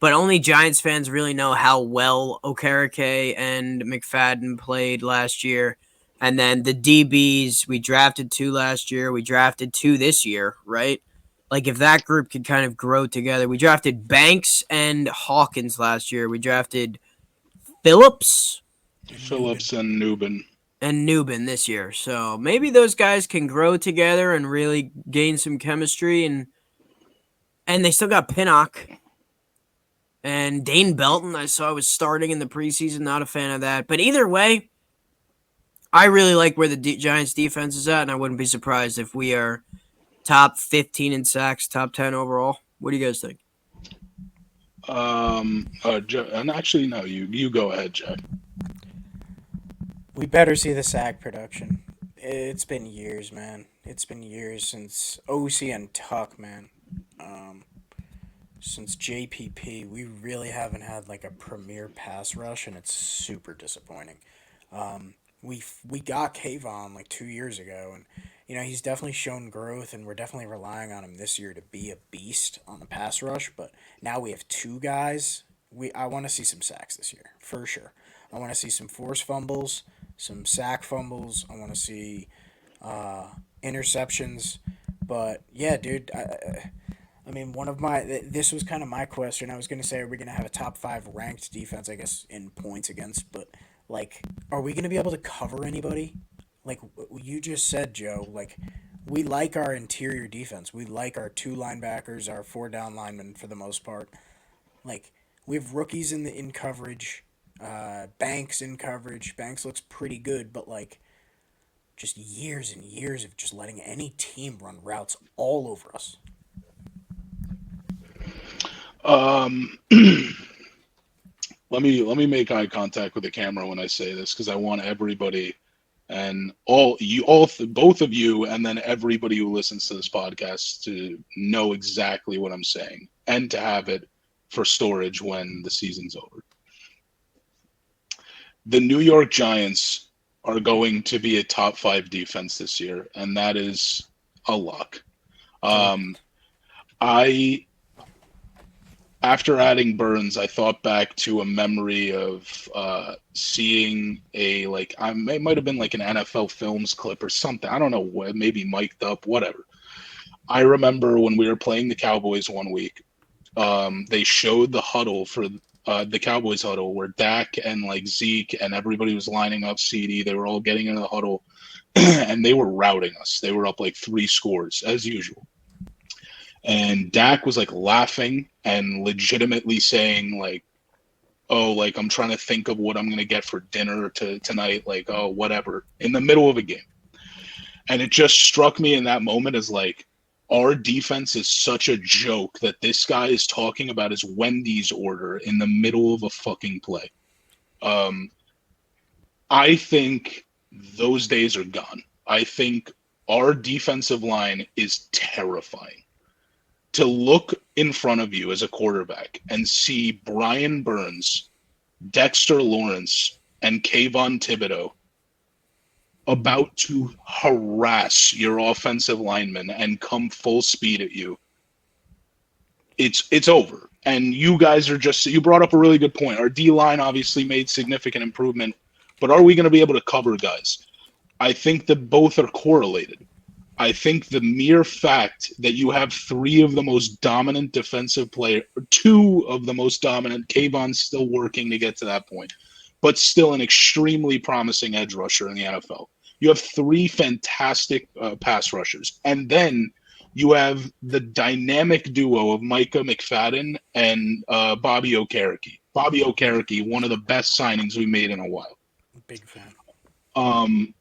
But only Giants fans really know how well Okereke and McFadden played last year. And then the DBs, we drafted 2 last year. We drafted 2 this year, right? Like, if that group could kind of grow together. We drafted Banks and Hawkins last year. We drafted Phillips Phillips and Newbin. and Newbin this year. So maybe those guys can grow together and really gain some chemistry. And they still got Pinnock. And Dane Belton, I saw was starting in the preseason. Not a fan of that. But either way, I really like where the Giants defense is at, and I wouldn't be surprised if we are top 15 in sacks, top 10 overall. What do you guys think? And actually, no, you go ahead, Jack. We better see the sack production. It's been years, man. It's been years since OC and Tuck, man. Since JPP, we really haven't had like a premier pass rush, and it's super disappointing. We got Kayvon like 2 years ago, and he's definitely shown growth, and we're definitely relying on him this year to be a beast on the pass rush. But now we have 2 guys. I want to see some sacks this year for sure. I want to see some forced fumbles, some sack fumbles. I want to see interceptions. But yeah, dude. I mean, this was kind of my question. I was going to say, are we going to have a top 5 ranked defense, I guess, in points against? But, like, are we going to be able to cover anybody? Like, you just said, Joe, like, we like our interior defense. We like our 2 linebackers, our 4 down linemen for the most part. Like, we have rookies in coverage, Banks in coverage. Banks looks pretty good, but, like, just years and years of just letting any team run routes all over us. Let me make eye contact with the camera when I say this, because I want everybody and both of you, and then everybody who listens to this podcast to know exactly what I'm saying and to have it for storage when the season's over. The New York Giants are going to be a top 5 defense this year, and that is a lock. After adding Burns, I thought back to a memory of seeing it might have been like an NFL Films clip or something. I don't know, maybe mic'd up, whatever. I remember when we were playing the Cowboys one week, they showed the huddle for the Cowboys huddle where Dak and like Zeke and everybody was lining up. CD, they were all getting into the huddle, and they were routing us. They were up like 3 scores as usual. And Dak was like laughing and legitimately saying like, oh, like I'm trying to think of what I'm going to get for dinner tonight. Like, oh, whatever, in the middle of a game. And it just struck me in that moment as like, our defense is such a joke that this guy is talking about his Wendy's order in the middle of a fucking play. I think those days are gone. I think our defensive line is terrifying. To look in front of you as a quarterback and see Brian Burns, Dexter Lawrence, and Kayvon Thibodeau about to harass your offensive linemen and come full speed at you, it's over. And you guys are you brought up a really good point. Our D-line obviously made significant improvement, but are we going to be able to cover guys? I think that both are correlated. I think the mere fact that you have 3 of the most dominant defensive players, 2 of the most dominant, Kayvon's still working to get to that point, but still an extremely promising edge rusher in the NFL. You have 3 fantastic pass rushers. And then you have the dynamic duo of Micah McFadden and Bobby Okereke. Bobby Okereke, one of the best signings we made in a while. Big fan.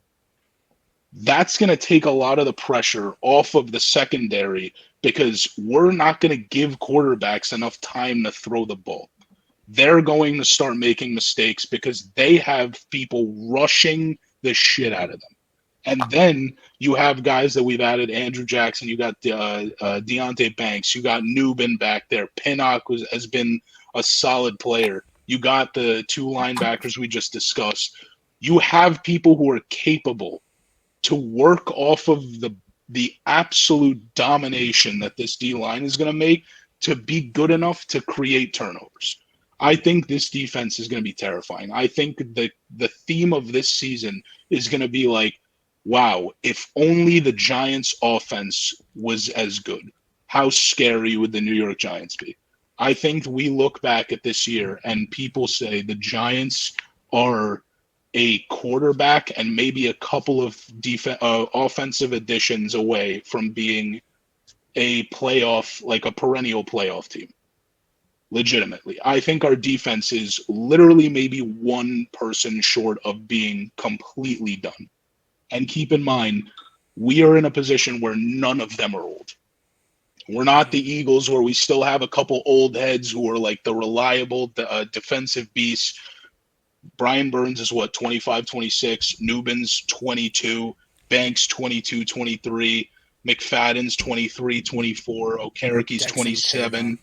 That's going to take a lot of the pressure off of the secondary because we're not going to give quarterbacks enough time to throw the ball. They're going to start making mistakes because they have people rushing the shit out of them. And then you have guys that we've added, Andrew Jackson, you got Deontay Banks, you got Newbin back there. Pinnock has been a solid player. You got the 2 linebackers we just discussed. You have people who are capable to work off of the absolute domination that this D-line is going to make to be good enough to create turnovers. I think this defense is going to be terrifying. I think the theme of this season is going to be like, wow, if only the Giants' offense was as good, how scary would the New York Giants be? I think we look back at this year and people say the Giants are a quarterback and maybe a couple of offensive additions away from being a playoff, like a perennial playoff team. Legitimately. I think our defense is literally maybe one person short of being completely done. And keep in mind, we are in a position where none of them are old. We're not the Eagles where we still have a couple old heads who are like the reliable defensive beasts. Brian Burns is what, 25, 26, Newbin's 22, Banks 22, 23, McFadden's 23, 24, Okereke's 27.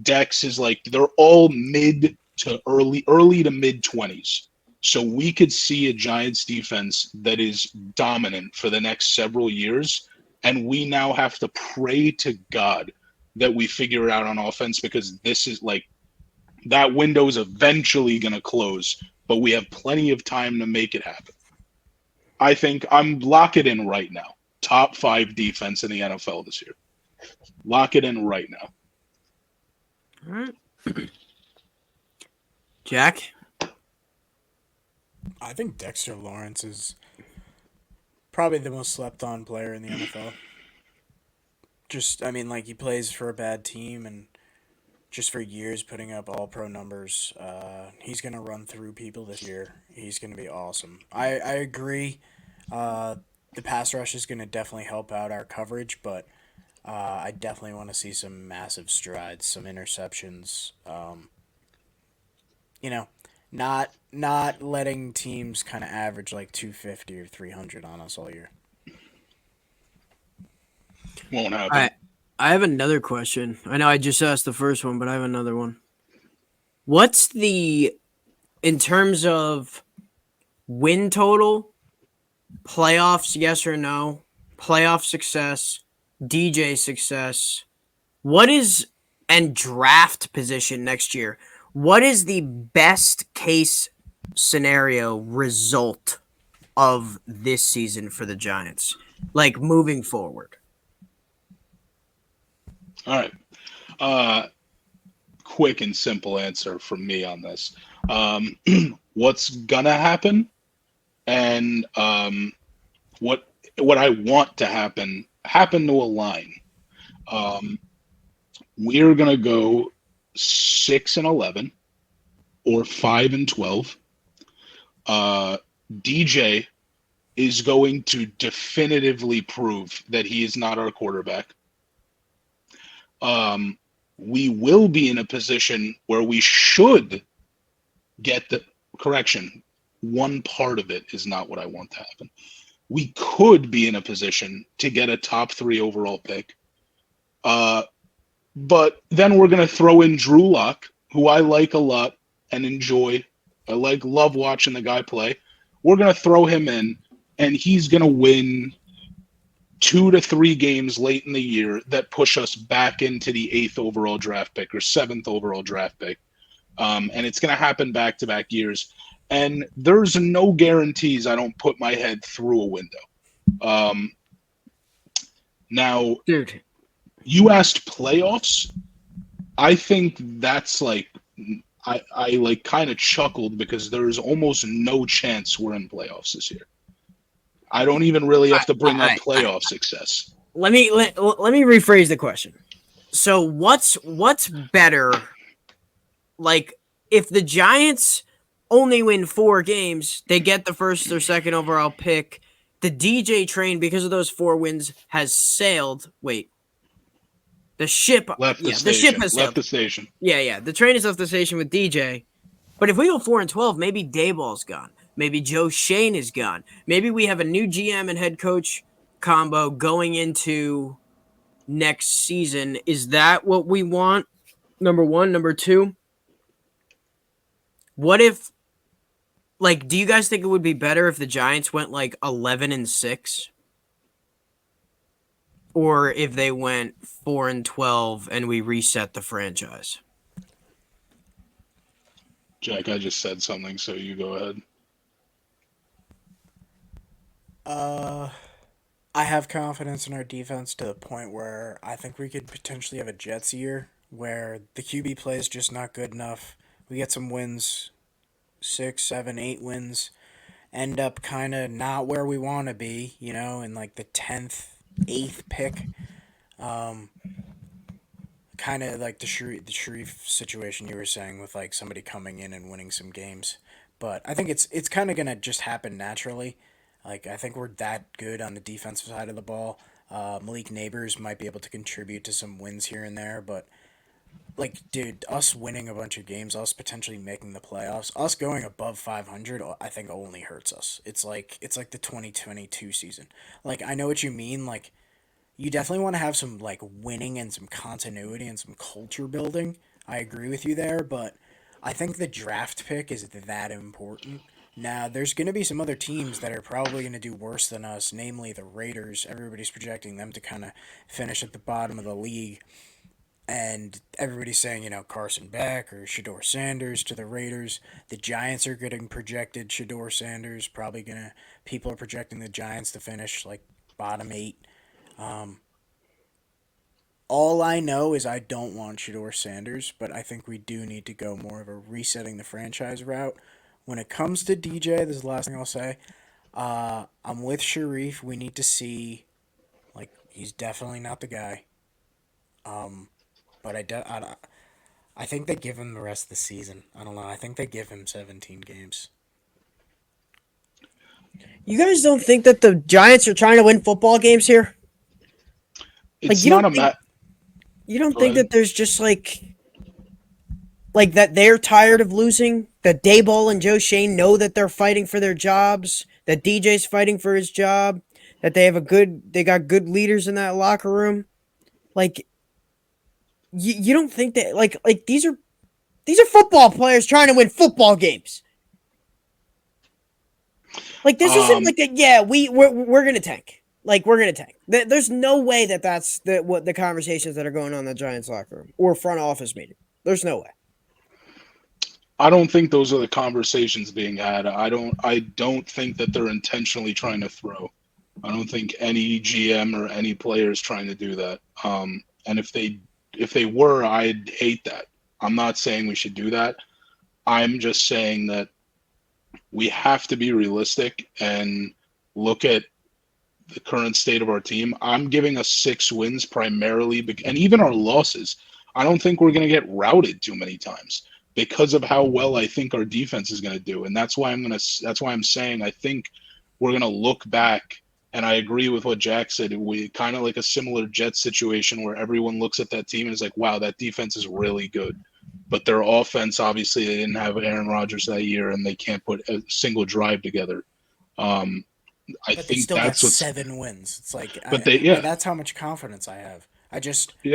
Dex is like, they're all mid to early to mid 20s. So we could see a Giants defense that is dominant for the next several years. And we now have to pray to God that we figure it out on offense, because this is like, that window is eventually going to close, but we have plenty of time to make it happen. I think I'm lock it in right now. Top 5 defense in the NFL this year. Lock it in right now. All right. Jack? I think Dexter Lawrence is probably the most slept-on player in the NFL. Just, I mean, like, he plays for a bad team and just for years putting up all-pro numbers. He's going to run through people this year. He's going to be awesome. I agree. The pass rush is going to definitely help out our coverage, but I definitely want to see some massive strides, some interceptions. Not letting teams kind of average like 250 or 300 on us all year. Won't happen. I have another question. I know I just asked the first one, but I have another one. What's in terms of win total, playoffs, yes or no, playoff success, DJ success, and draft position next year? What is the best case scenario result of this season for the Giants, like moving forward? All right. Quick and simple answer from me on this. What's gonna happen, and what I want to happen to align. We're gonna go 6-11 or 5-12. DJ is going to definitively prove that he is not our quarterback. We will be in a position where we should get the correction. One part of it is not what I want to happen. We could be in a position to get a top 3 overall pick. But then we're going to throw in Drew Lock, who I like a lot and enjoy. I love watching the guy play. We're going to throw him in, and he's going to win 2 to 3 games late in the year that push us back into the 8th overall draft pick or 7th overall draft pick. And it's going to happen back-to-back years. And there's no guarantees I don't put my head through a window. Now, Dude, you asked playoffs. I think that's like, I like kind of chuckled because there is almost no chance we're in playoffs this year. I don't even really have to bring up playoff success. Let me rephrase the question. So what's better? Like, if the Giants only win 4 games, they get the first or second overall pick. The DJ train, because of those 4 wins, has sailed. Wait, the ship. Left the Yeah, the ship station. has Left sailed. the station. Yeah. The train has left the station with DJ. But if we go 4-12, maybe Dayball's gone. Maybe Joe Shane is gone. Maybe we have a new GM and head coach combo going into next season. Is that what we want? Number one. Number two, what if, like, do you guys think it would be better if the Giants went like 11-6? Or if they went 4-12 and we reset the franchise? Jack, I just said something, so you go ahead. I have confidence in our defense to the point where I think we could potentially have a Jets year where the QB play is just not good enough. We get some wins, 6, 7, 8 wins, end up kind of not where we want to be, in like the 10th, 8th pick. Kind of like the Sharif situation you were saying with like somebody coming in and winning some games. But I think it's kind of going to just happen naturally. Like, I think we're that good on the defensive side of the ball. Malik Neighbors might be able to contribute to some wins here and there, but like, dude, us winning a bunch of games, us potentially making the playoffs, us going above 500, I think only hurts us. It's like the 2022 season. Like, I know what you mean. Like, you definitely want to have some like winning and some continuity and some culture building. I agree with you there, but I think the draft pick is that important. Now, there's going to be some other teams that are probably going to do worse than us, namely the Raiders. Everybody's projecting them to kind of finish at the bottom of the league. And everybody's saying, Carson Beck or Shador Sanders to the Raiders. The Giants are getting projected Shador Sanders. People are projecting the Giants to finish like bottom 8. All I know is I don't want Shador Sanders, but I think we do need to go more of a resetting the franchise route. When it comes to DJ, this is the last thing I'll say. I'm with Sharif. We need to see, like, he's definitely not the guy. But I think they give him the rest of the season. I don't know. I think they give him 17 games. You guys don't think that the Giants are trying to win football games here? It's not a matter. You don't think that there's just like that they're tired of losing? That Dayball and Joe Shane know that they're fighting for their jobs? That DJ's fighting for his job? That they got good leaders in that locker room? Like, you don't think that like these are football players trying to win football games? Like, this isn't like we're gonna tank. Like, we're gonna tank. There's no way that's what the conversations that are going on in the Giants locker room or front office meeting. There's no way. I don't think those are the conversations being had. I don't think that they're intentionally trying to throw. I don't think any GM or any player is trying to do that. And if they were, I'd hate that. I'm not saying we should do that. I'm just saying that we have to be realistic and look at the current state of our team. I'm giving us 6 wins primarily, and even our losses. I don't think we're going to get routed too many times because of how well I think our defense is going to do, and that's why I'm saying I think we're going to look back. And I agree with what Jack said. We kind of like a similar Jets situation where everyone looks at that team and is like, "Wow, that defense is really good." But their offense, obviously, they didn't have Aaron Rodgers that year, and they can't put a single drive together. I But think they still that's got what's. 7 wins. It's like, that's how much confidence I have.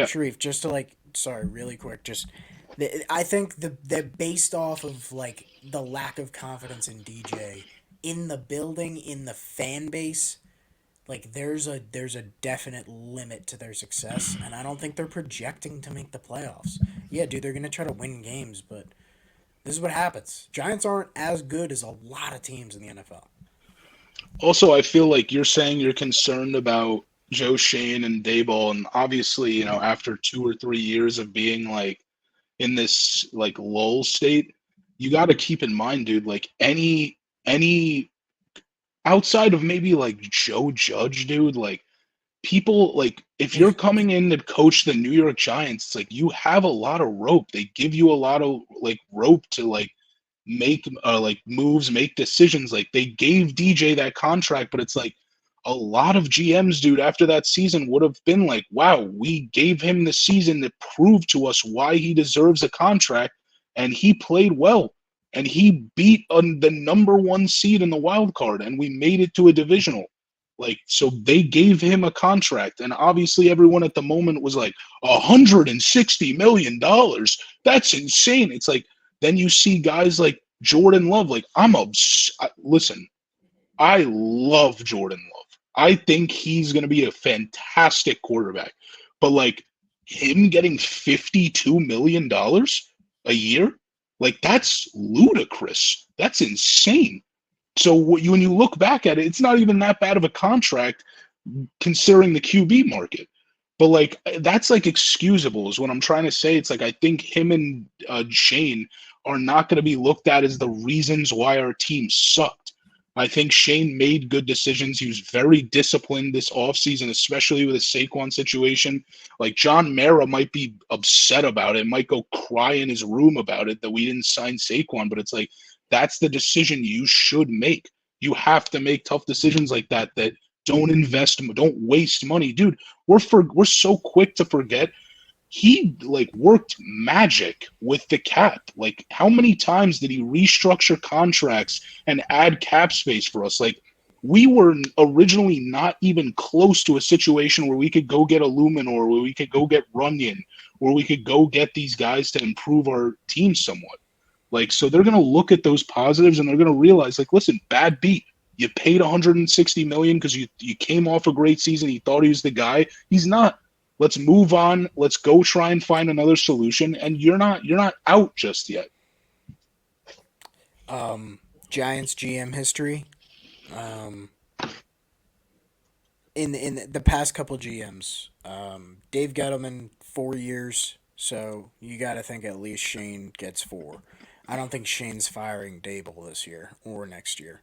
Sharif, just to sorry, really quick, I think they're based off of like the lack of confidence in DJ in the building, in the fan base. Like, there's a definite limit to their success, and I don't think they're projecting to make the playoffs. Yeah, dude, they're gonna try to win games, but this is what happens. Giants aren't as good as a lot of teams in the NFL. Also, I feel like you're saying you're concerned about Joe Shane and Dayball, and obviously, after 2 or 3 years of being like in this like lull state, you got to keep in mind, dude, like any outside of maybe like Joe Judge, dude, like people like if you're coming in to coach the New York Giants, it's like you have a lot of rope. They give you a lot of like rope to make like moves, make decisions. Like they gave DJ that contract, but it's like a lot of GMs, dude, after that season would have been like, wow, we gave him the season to prove to us why he deserves a contract, and he played well. And he beat the number one seed in the wild card, and we made it to a divisional. Like, so they gave him a contract, and obviously everyone at the moment was like, $160 million. That's insane. It's like, then you see guys like Jordan Love. Like, listen, I love Jordan Love. I think he's going to be a fantastic quarterback. But, like, him getting $52 million a year, like, that's ludicrous. That's insane. So when you look back at it, it's not even that bad of a contract considering the QB market. But like that's like excusable is what I'm trying to say. It's like I think him and Shane are not going to be looked at as the reasons why our team sucked. I think Shane made good decisions. He was very disciplined this offseason, especially with the Saquon situation. Like John Mara might be upset about it, might go cry in his room about it that we didn't sign Saquon, but it's like that's the decision you should make. You have to make tough decisions like that don't waste money. Dude, we're so quick to forget he like worked magic with the cap. Like how many times did he restructure contracts and add cap space for us? Like we were originally not even close to a situation where we could go get Illuminor, where we could go get Runyon, where we could go get these guys to improve our team somewhat. Like, so they're going to look at those positives and they're going to realize, like, listen, bad beat. You paid $160 million because you came off a great season. You thought he was the guy. He's not. Let's move on. Let's go try and find another solution. And you're not out just yet. Giants GM history. In the past couple GMs, Dave Gettleman 4 years. So you got to think at least Shane gets 4. I don't think Shane's firing Dable this year or next year.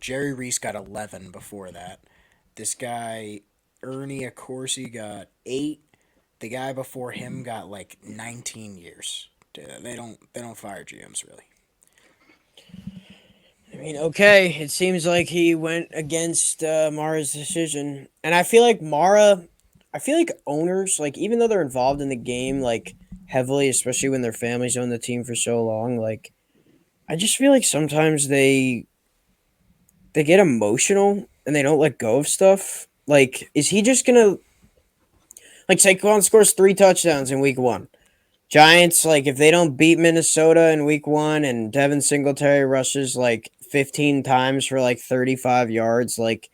Jerry Reese got 11 before that. This guy Ernie Accorsi got 8. The guy before him got like 19 years. They don't fire GMs really. I mean, okay, it seems like he went against Mara's decision, and I feel like owners, like even though they're involved in the game like heavily, especially when their families own the team for so long, like I just feel like sometimes they get emotional and they don't let go of stuff. Like, is he just gonna like Saquon scores 3 touchdowns in week 1? Giants, like if they don't beat Minnesota in week 1 and Devin Singletary rushes like 15 times for like 35 yards, like,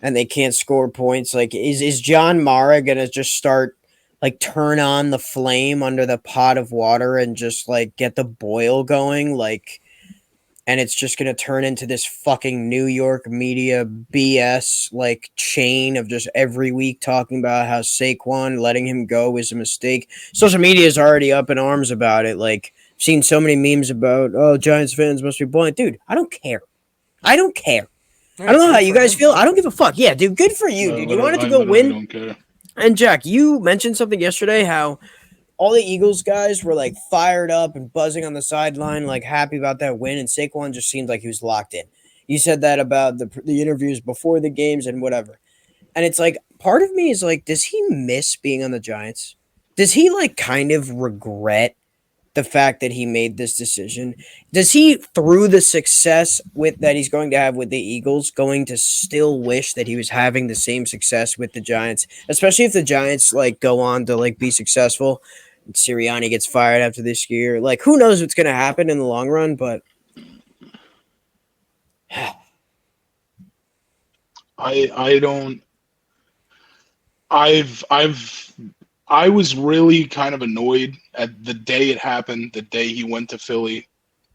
and they can't score points, like is John Mara gonna just start like turn on the flame under the pot of water and just like get the boil going, like, and it's just going to turn into this fucking New York media BS like chain of just every week talking about how Saquon letting him go was a mistake. Social media is already up in arms about it. Like, I've seen so many memes about, oh, Giants fans must be blind. Dude, I don't care. I don't care. I don't know how you guys feel. I don't give a fuck. Yeah, dude, good for you, dude. You wanted to go win. Don't care. And Jack, you mentioned something yesterday, how all the Eagles guys were like fired up and buzzing on the sideline, like happy about that win, and Saquon just seemed like he was locked in. You said that about the interviews before the games and whatever. And it's like, part of me is like, does he miss being on the Giants? Does he like kind of regret the fact that he made this decision? Does he, through the success that he's going to have with the Eagles, going to still wish that he was having the same success with the Giants, especially if the Giants like go on to like be successful? Sirianni gets fired after this year. Like, who knows what's going to happen in the long run, but I don't. I was really kind of annoyed at the day it happened, the day he went to Philly.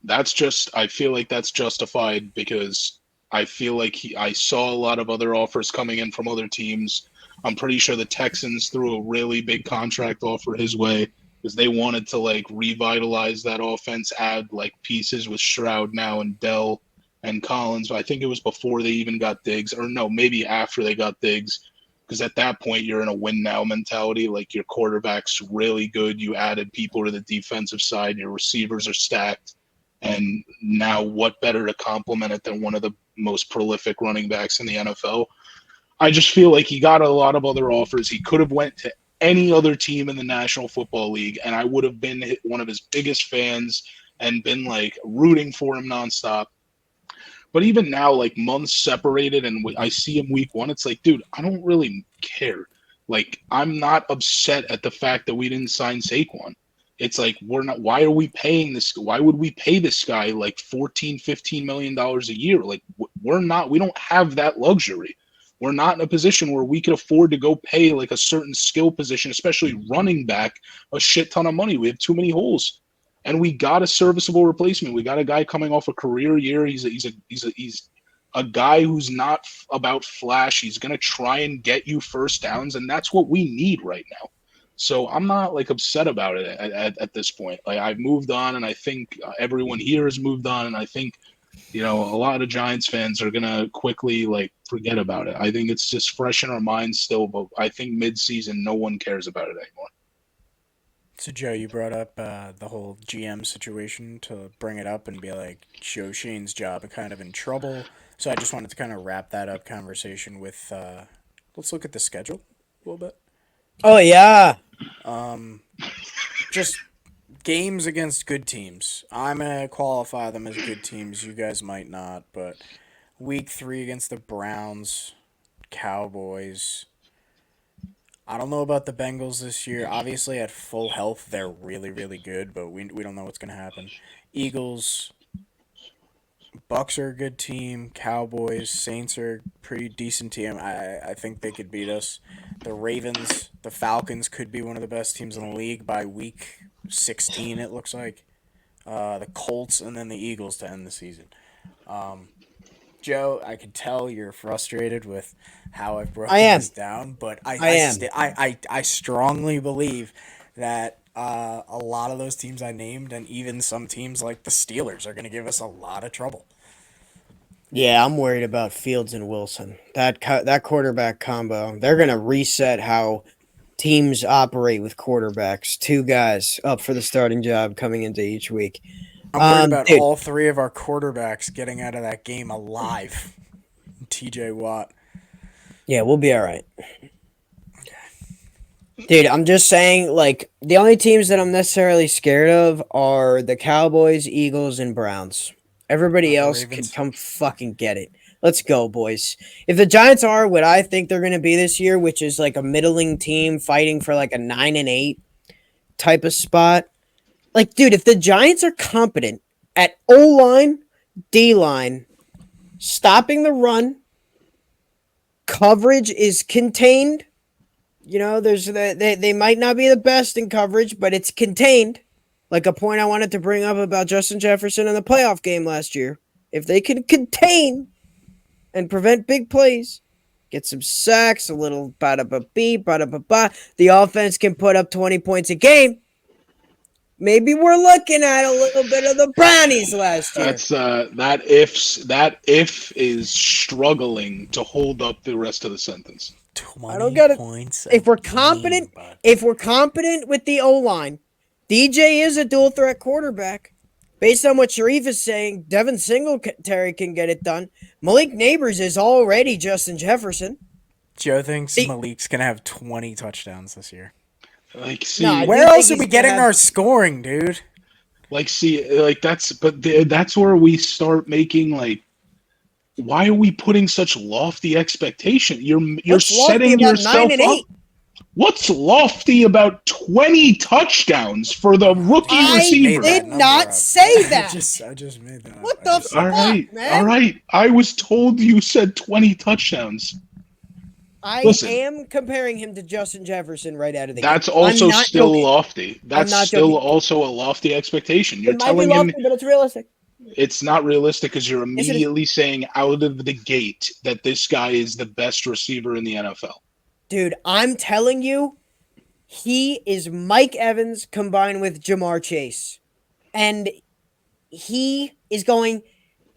I feel like that's justified because I feel like I saw a lot of other offers coming in from other teams. I'm pretty sure the Texans threw a really big contract offer his way. because they wanted to like revitalize that offense, add like pieces with Stroud now and Dell and Collins. I think it was before they even got Diggs, or no, maybe after they got Diggs, because at that point you're in a win now mentality. Like your quarterback's really good. You added people to the defensive side. Your receivers are stacked. And now what better to complement it than one of the most prolific running backs in the NFL? I just feel like he got a lot of other offers. He could have went to any other team in the National Football League, and I would have been one of his biggest fans and been like rooting for him nonstop. But even now, like months separated, and I see him week one, it's like, dude, I don't really care. Like, I'm not upset at the fact that we didn't sign Saquon. It's like, we're not, why are we paying this? Why would we pay this guy like $14-15 million a year? Like, we don't have that luxury. We're not in a position where we could afford to go pay like a certain skill position, especially running back, a shit ton of money. We have too many holes. And we got a serviceable replacement. We got a guy coming off a career year. He's a guy who's not about flash. He's going to try and get you first downs, and that's what we need right now. So I'm not like upset about it at this point. Like, I've moved on, and I think everyone here has moved on, and I think a lot of Giants fans are going to quickly like forget about it. I think it's just fresh in our minds still, but I think mid-season no one cares about it anymore. So, Joe, you brought up the whole GM situation to bring it up and be like, Joe Shane's job is kind of in trouble. So I just wanted to kind of wrap that up conversation with, let's look at the schedule a little bit. Oh, yeah. Just games against good teams. I'm going to qualify them as good teams. You guys might not, but week 3 against the Browns, Cowboys. I don't know about the Bengals this year. Obviously, at full health, they're really, really good, but we don't know what's going to happen. Eagles, Bucks are a good team. Cowboys, Saints are a pretty decent team. I think they could beat us. The Ravens, the Falcons could be one of the best teams in the league by week 16, it looks like. The Colts, and then the Eagles to end the season. Joe, I can tell you're frustrated with how I've broken this down, but I strongly believe that a lot of those teams I named, and even some teams like the Steelers, are going to give us a lot of trouble. Yeah, I'm worried about Fields and Wilson. That quarterback combo, they're going to reset how teams operate with quarterbacks. 2 guys up for the starting job coming into each week. I'm worried about all 3 of our quarterbacks getting out of that game alive. TJ Watt. Yeah, we'll be all right. Dude, I'm just saying, like, the only teams that I'm necessarily scared of are the Cowboys, Eagles, and Browns. Everybody else can come fucking get it. Let's go, boys. If the Giants are what I think they're going to be this year, which is like a middling team fighting for like a 9-8 type of spot, like, dude, if the Giants are competent at O-line, D-line, stopping the run, coverage is contained. They might not be the best in coverage, but it's contained. Like a point I wanted to bring up about Justin Jefferson in the playoff game last year. If they can contain and prevent big plays, get some sacks, a little bada-ba-beep, bada-ba-ba, the offense can put up 20 points a game. Maybe we're looking at a little bit of the Brownies last year. That's that if is struggling to hold up the rest of the sentence. 20 points. If we're competent with the O-line, DJ is a dual threat quarterback. Based on what Sharif is saying, Devin Singletary can get it done. Malik Neighbors is already Justin Jefferson. Joe thinks Malik's gonna have 20 touchdowns this year. Where else are we getting our scoring, dude? That's where we start making like, why are we putting such lofty expectation? You're setting yourself up. What's lofty about 20 touchdowns for the rookie receiver? I did not say that. I just made that. What the fuck, man? All right. I was told you said 20 touchdowns. I am comparing him to Justin Jefferson right out of the gate. That's also still lofty. That's still also a lofty expectation. You're telling him, but it's realistic. It's not realistic because you're immediately saying out of the gate that this guy is the best receiver in the NFL. Dude, I'm telling you, He is Mike Evans combined with Jamar Chase. And he is going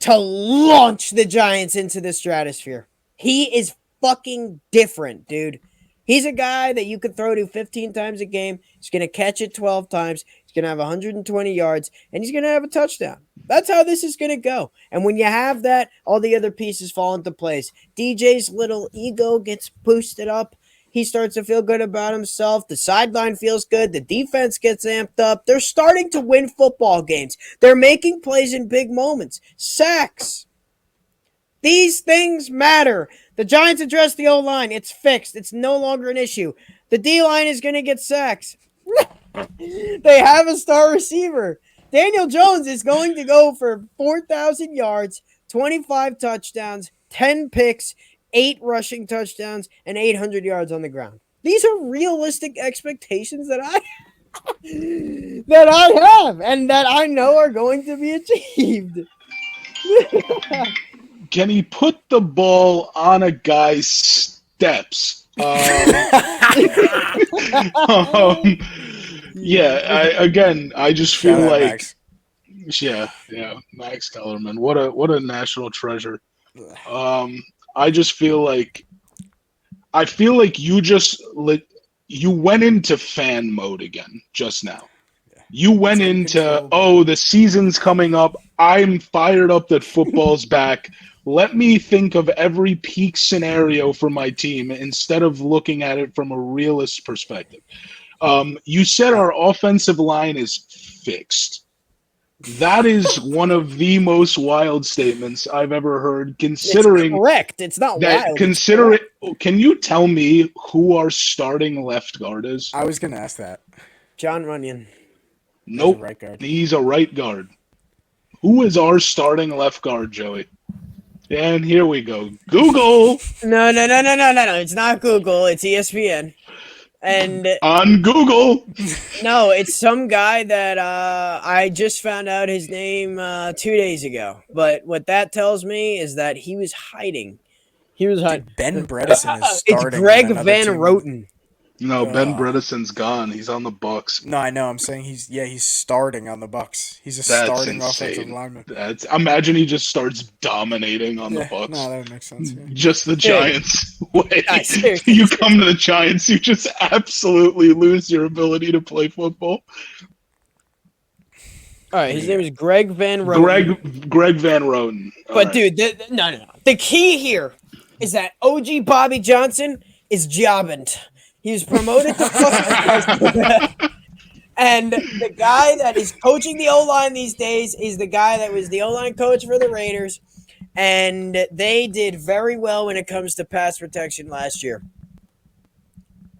to launch the Giants into the stratosphere. He is fucking different, dude. He's a guy that you could throw to 15 times a game. He's going to catch it 12 times. He's going to have 120 yards, and he's going to have a touchdown. That's how this is going to go. And when you have that, all the other pieces fall into place. DJ's little ego gets boosted up. He starts to feel good about himself. The sideline feels good. The defense gets amped up. They're starting to win football games. They're making plays in big moments. Sacks. These things matter. The Giants address the O-line. It's fixed. It's no longer an issue. The D-line is going to get sacks. They have a star receiver. Daniel Jones is going to go for 4,000 yards, 25 touchdowns, 10 picks, 8 rushing touchdowns, and 800 yards on the ground. These are realistic expectations that I have and that I know are going to be achieved. Can he put the ball on a guy's steps? I just feel Shout out, like, Max. yeah, Max Kellerman, what a national treasure. I just feel like you went into fan mode again just now. You went into, the season's coming up. I'm fired up that football's back. Let me think of every peak scenario for my team instead of looking at it from a realist perspective. You said our offensive line is fixed. That is one of the most wild statements I've ever heard, considering it's correct. It's not that. wild. Can you tell me who our starting left guard is? I was going to ask that. John Runyon. Nope. Right guard. He's a right guard. Who is our starting left guard, Joey? And here we go. Google. No. It's not Google. It's ESPN. And on Google. No, it's some guy that I just found out his name 2 days ago. But what that tells me is that he was hiding. Dude, Ben Bredesen is starting. It's Greg Van Roten. No, Ben Bredesen's gone. He's on the Bucks. No, I know. I'm saying he's starting on the Bucks. He's a starting offensive lineman. Imagine he just starts dominating on the Bucks. No, that would make sense. Yeah. Just the Giants way. You come to the Giants, you just absolutely lose your ability to play football. All right, his name is Greg Van Roten. Greg Van Roten. But dude, no. The key here is that OG Bobby Johnson is jobbing. He was promoted to fucking and the guy that is coaching the O-line these days is the guy that was the O-line coach for the Raiders, and they did very well when it comes to pass protection last year.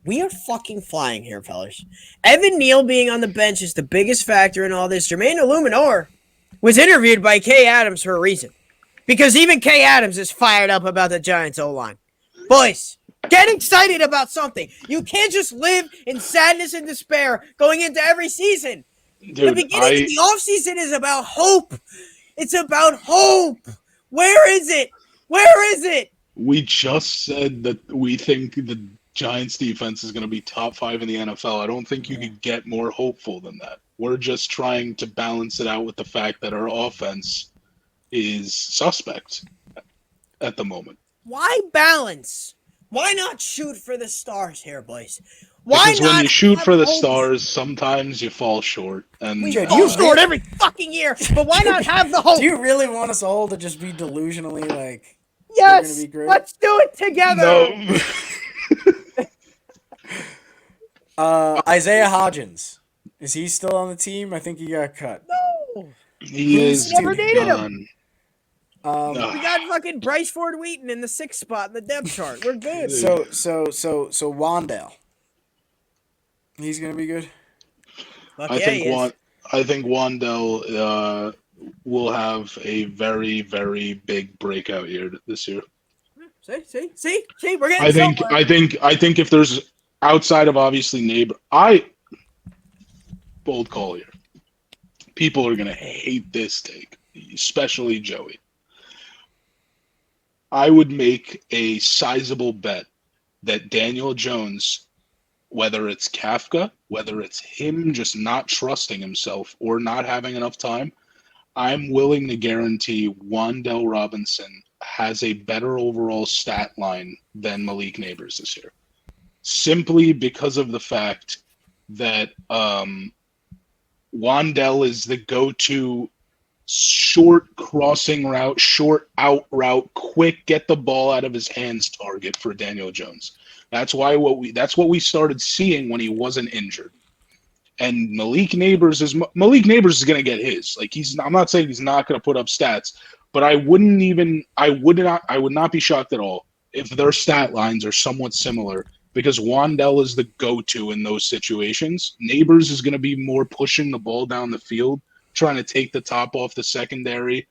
We are fucking flying here, fellas. Evan Neal being on the bench is the biggest factor in all this. Jermaine Illuminor was interviewed by Kay Adams for a reason. Because even Kay Adams is fired up about the Giants O-line. Boys, get excited about something. You can't just live in sadness and despair going into every season. Dude, the beginning of the offseason is about hope. It's about hope. Where is it? Where is it? We just said that we think the Giants defense is going to be top 5 in the NFL. I don't think you could get more hopeful than that. We're just trying to balance it out with the fact that our offense is suspect at the moment. Why balance? Why not shoot for the stars here, boys? Why because when you shoot for the stars, sometimes you fall short. And we fall short every fucking year, but why not have the hope? Do you really want us all to just be delusionally like, yes, be great? Let's do it together. No. Isaiah Hodgins. Is he still on the team? I think he got cut. No. He is never dated him. No. We got fucking Bryce Ford Wheaton in the 6th spot in the depth chart. We're good. So Wandale. He's gonna be good. I think Wandale will have a very, very big breakout year this year. See, we're getting I think if there's outside of obviously neighbor, bold call here. People are gonna hate this take, especially Joey. I would make a sizable bet that Daniel Jones whether it's Kafka, whether it's him just not trusting himself or not having enough time, I'm willing to guarantee Wandell Robinson has a better overall stat line than Malik Neighbors this year. Simply because of the fact that Wandell is the go-to short crossing route, short out route, quick get the ball out of his hands target for Daniel Jones. That's what we started seeing when he wasn't injured. And Malik Neighbors is going to get his. Like I'm not saying he's not going to put up stats, but I would not be shocked at all if their stat lines are somewhat similar, because Wandell is the go-to in those situations. Neighbors is going to be more pushing the ball down the field, trying to take the top off the secondary.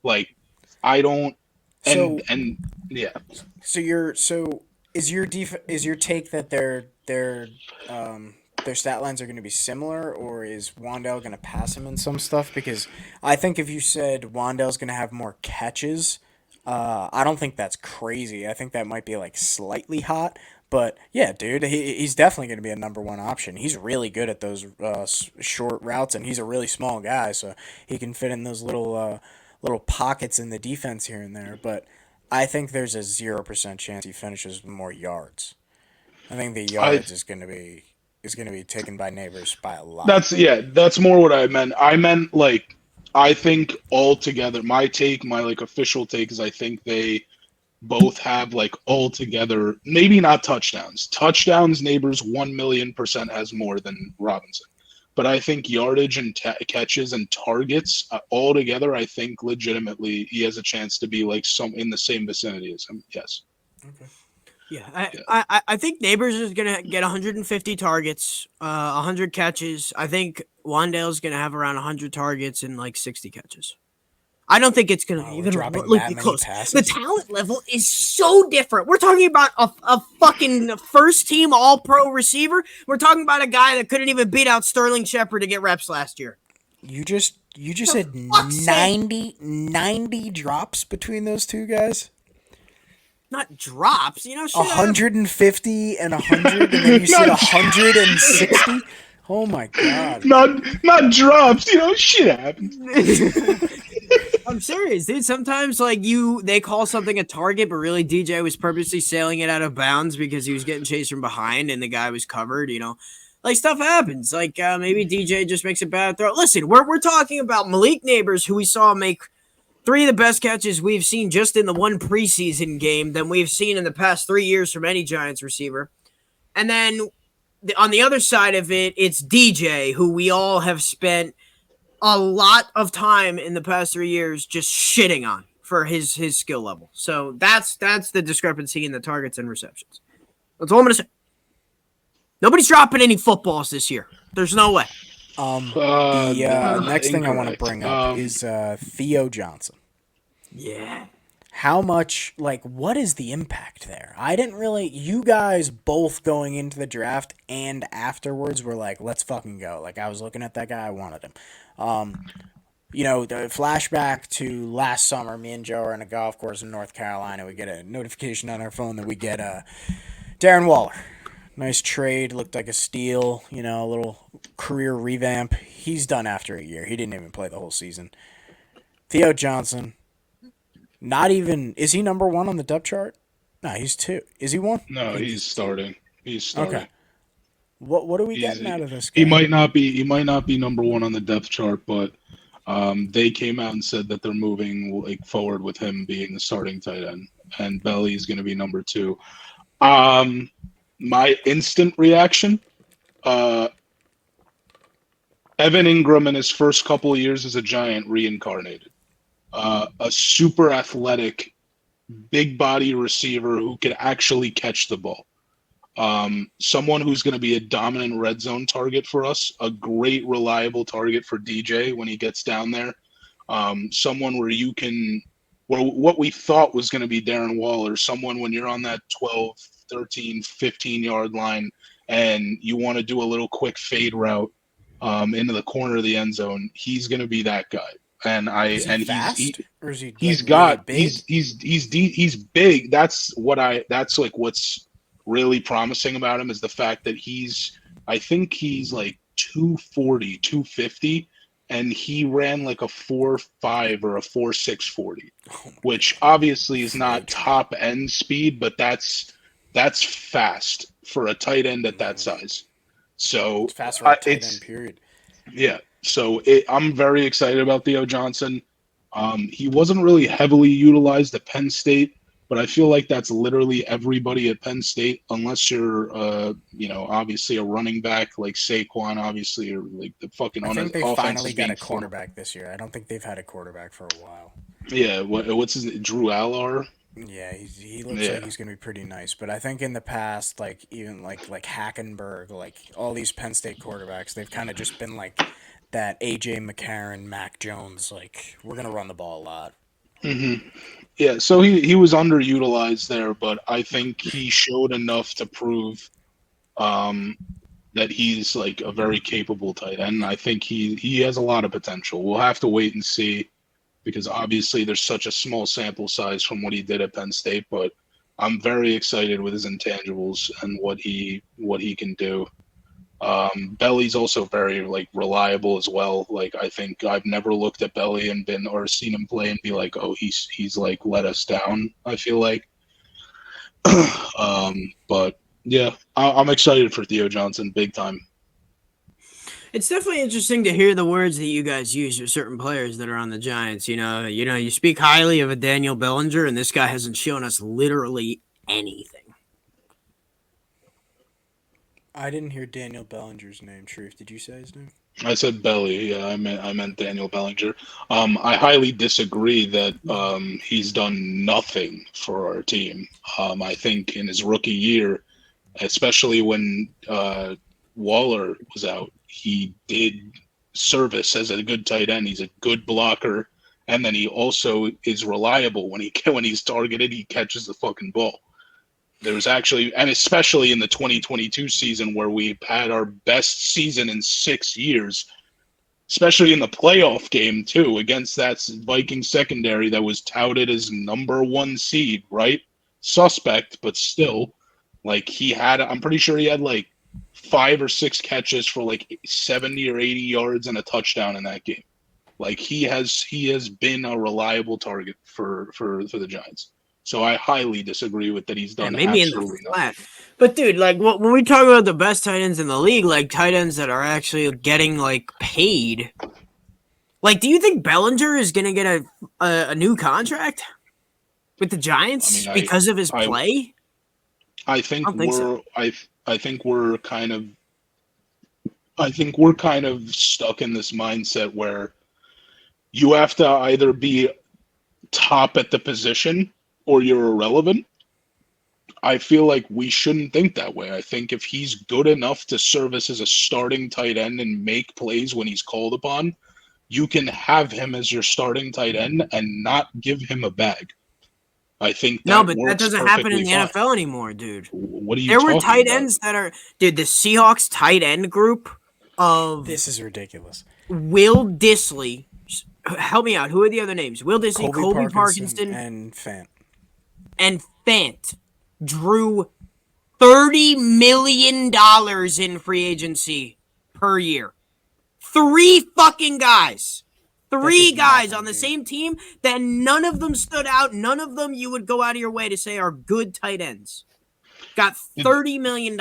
Like, I don't. And yeah. So is your take that their stat lines are going to be similar, or is Wandell going to pass him in some stuff? Because I think if you said Wandell's going to have more catches, I don't think that's crazy. I think that might be like slightly hot. But yeah, dude, he's definitely going to be a number one option. He's really good at those short routes, and he's a really small guy, so he can fit in those little pockets in the defense here and there. But I think there's a 0% chance he finishes with more yards. I think the yards is going to be taken by Neighbors by a lot. That's more what I meant. I meant, like, I think altogether, my official take is I think they both have, like, altogether, maybe not touchdowns. Touchdowns, Neighbors 1,000,000% has more than Robinson. But I think yardage and catches and targets altogether, I think legitimately he has a chance to be like in the same vicinity as him. Yes. Okay. Yeah, I think Neighbors is gonna get 150 targets, 100 catches. I think Wandale's gonna have around 100 targets and like 60 catches. I don't think it's going to even look close. The talent level is so different. We're talking about a fucking first-team All-Pro receiver. We're talking about a guy that couldn't even beat out Sterling Shepard to get reps last year. You just said 90 drops between those two guys? Not drops, 150 and 100, and then you said 160? Oh my god. Not drops, shit happens. I'm serious, dude. Sometimes they call something a target, but really DJ was purposely sailing it out of bounds because he was getting chased from behind and the guy was covered, Like, stuff happens. Like, maybe DJ just makes a bad throw. Listen, we're talking about Malik Neighbors, who we saw make 3 of the best catches we've seen just in the one preseason game than we've seen in the past 3 years from any Giants receiver. And then on the other side of it, it's DJ, who we all have spent a lot of time in the past 3 years just shitting on for his skill level. So that's the discrepancy in the targets and receptions. That's all I'm going to say. Nobody's dropping any footballs this year. There's no way. The next thing I want to bring up is Theo Johnson. Yeah. How much, what is the impact there? You guys both going into the draft and afterwards were like, let's fucking go. Like, I was looking at that guy, I wanted him. The flashback to last summer, me and Joe are on a golf course in North Carolina. We get a notification on our phone that we get Darren Waller. Nice trade, looked like a steal, a little career revamp. He's done after a year. He didn't even play the whole season. Theo Johnson, is he number 1 on the depth chart? No, he's 2. Is he 1? No, he's starting. Okay. What are we getting out of this guy? He might not be number 1 on the depth chart, but they came out and said that they're moving forward with him being the starting tight end, and Belly is going to be number 2. My instant reaction, Evan Ingram in his first couple of years as a Giant reincarnated. A super athletic, big body receiver who can actually catch the ball. Someone who's going to be a dominant red zone target for us, a great reliable target for DJ when he gets down there. Someone where what we thought was going to be Darren Waller, someone when you're on that 12, 13, 15-yard line and you want to do a little quick fade route into the corner of the end zone, he's going to be that guy. And is he fast? Or is he he's really big? He's big. That's what's really promising about him is the fact that I think he's like 240, 250, and he ran like a 4.5 or a 4.6 40, Oh my which God. obviously is not Freak. top end speed, but that's fast for a tight end at that size. So It's fast for a tight end, it's period. yeah. So I'm very excited about Theo Johnson. He wasn't really heavily utilized at Penn State, but I feel like that's literally everybody at Penn State, unless you're, obviously a running back like Saquon, obviously, or like the fucking I think they offense finally is got being a full. quarterback this year. I don't think they've had a quarterback for a while. Yeah. What's his name? Drew Allar? Yeah, he looks like Yeah. he's gonna be pretty nice. But I think in the past, like even like Hackenberg, like all these Penn State quarterbacks, they've kind of just been like that AJ McCarron, Mac Jones. Like we're gonna run the ball a lot. hmm Yeah. So he was underutilized there, but I think he showed enough to prove um, that he's like a very capable tight end. I think he has a lot of potential. We'll have to wait and see because obviously there's such a small sample size from what he did at Penn State, but I'm very excited with his intangibles and what he can do. Belly's also very like reliable as well. Like I think I've never looked at Belly and been or seen him play and be like, oh, he's like let us down. I feel like, but yeah, I'm excited for Theo Johnson, big time. It's definitely interesting to hear the words that you guys use for certain players that are on the Giants. You speak highly of a Daniel Bellinger, and this guy hasn't shown us literally anything. I didn't hear Daniel Bellinger's name. Sharif, did you say his name? I said Belly. Yeah, I meant Daniel Bellinger. I highly disagree that he's done nothing for our team. I think in his rookie year, especially when Waller was out, he did service as a good tight end. He's a good blocker, and then he also is reliable when when he's targeted. He catches the fucking ball. There was actually, and especially in the 2022 season where we had our best season in 6 years, especially in the playoff game too, against that Viking secondary that was touted as number one seed, right? Suspect, but still, like I'm pretty sure he had like 5 or 6 catches for like 70 or 80 yards and a touchdown in that game. Like he has been a reliable target for the Giants. So I highly disagree with that. He's Yeah, done maybe in the absolutely nothing. flat. But dude, like when we talk about the best tight ends in the league, like tight ends that are actually getting like paid, like do you think Bellinger is gonna get a new contract with the I Giants mean, because of his I play? I I think don't think so. I think we're kind of stuck in this mindset where you have to either be top at the position or you're irrelevant. I feel like we shouldn't think that way. I think if he's good enough to service as a starting tight end and make plays when he's called upon, you can have him as your starting tight end and not give him a bag. I think No, that but that works doesn't happen in perfectly the fine. NFL anymore, dude. What are you There were talking tight about? ends that are, dude, the Seahawks tight end group of This is ridiculous. Will Disley. Help me out. Who are the other names? Will Disley, Colby Kobe Parkinson Parkinson, and Fant. and Fant drew $30 million in free agency per year. 3 fucking guys. That 3 did guys nothing, on the dude. same team that none of them stood out. None of them you would go out of your way to say are good tight ends. Got $30 million,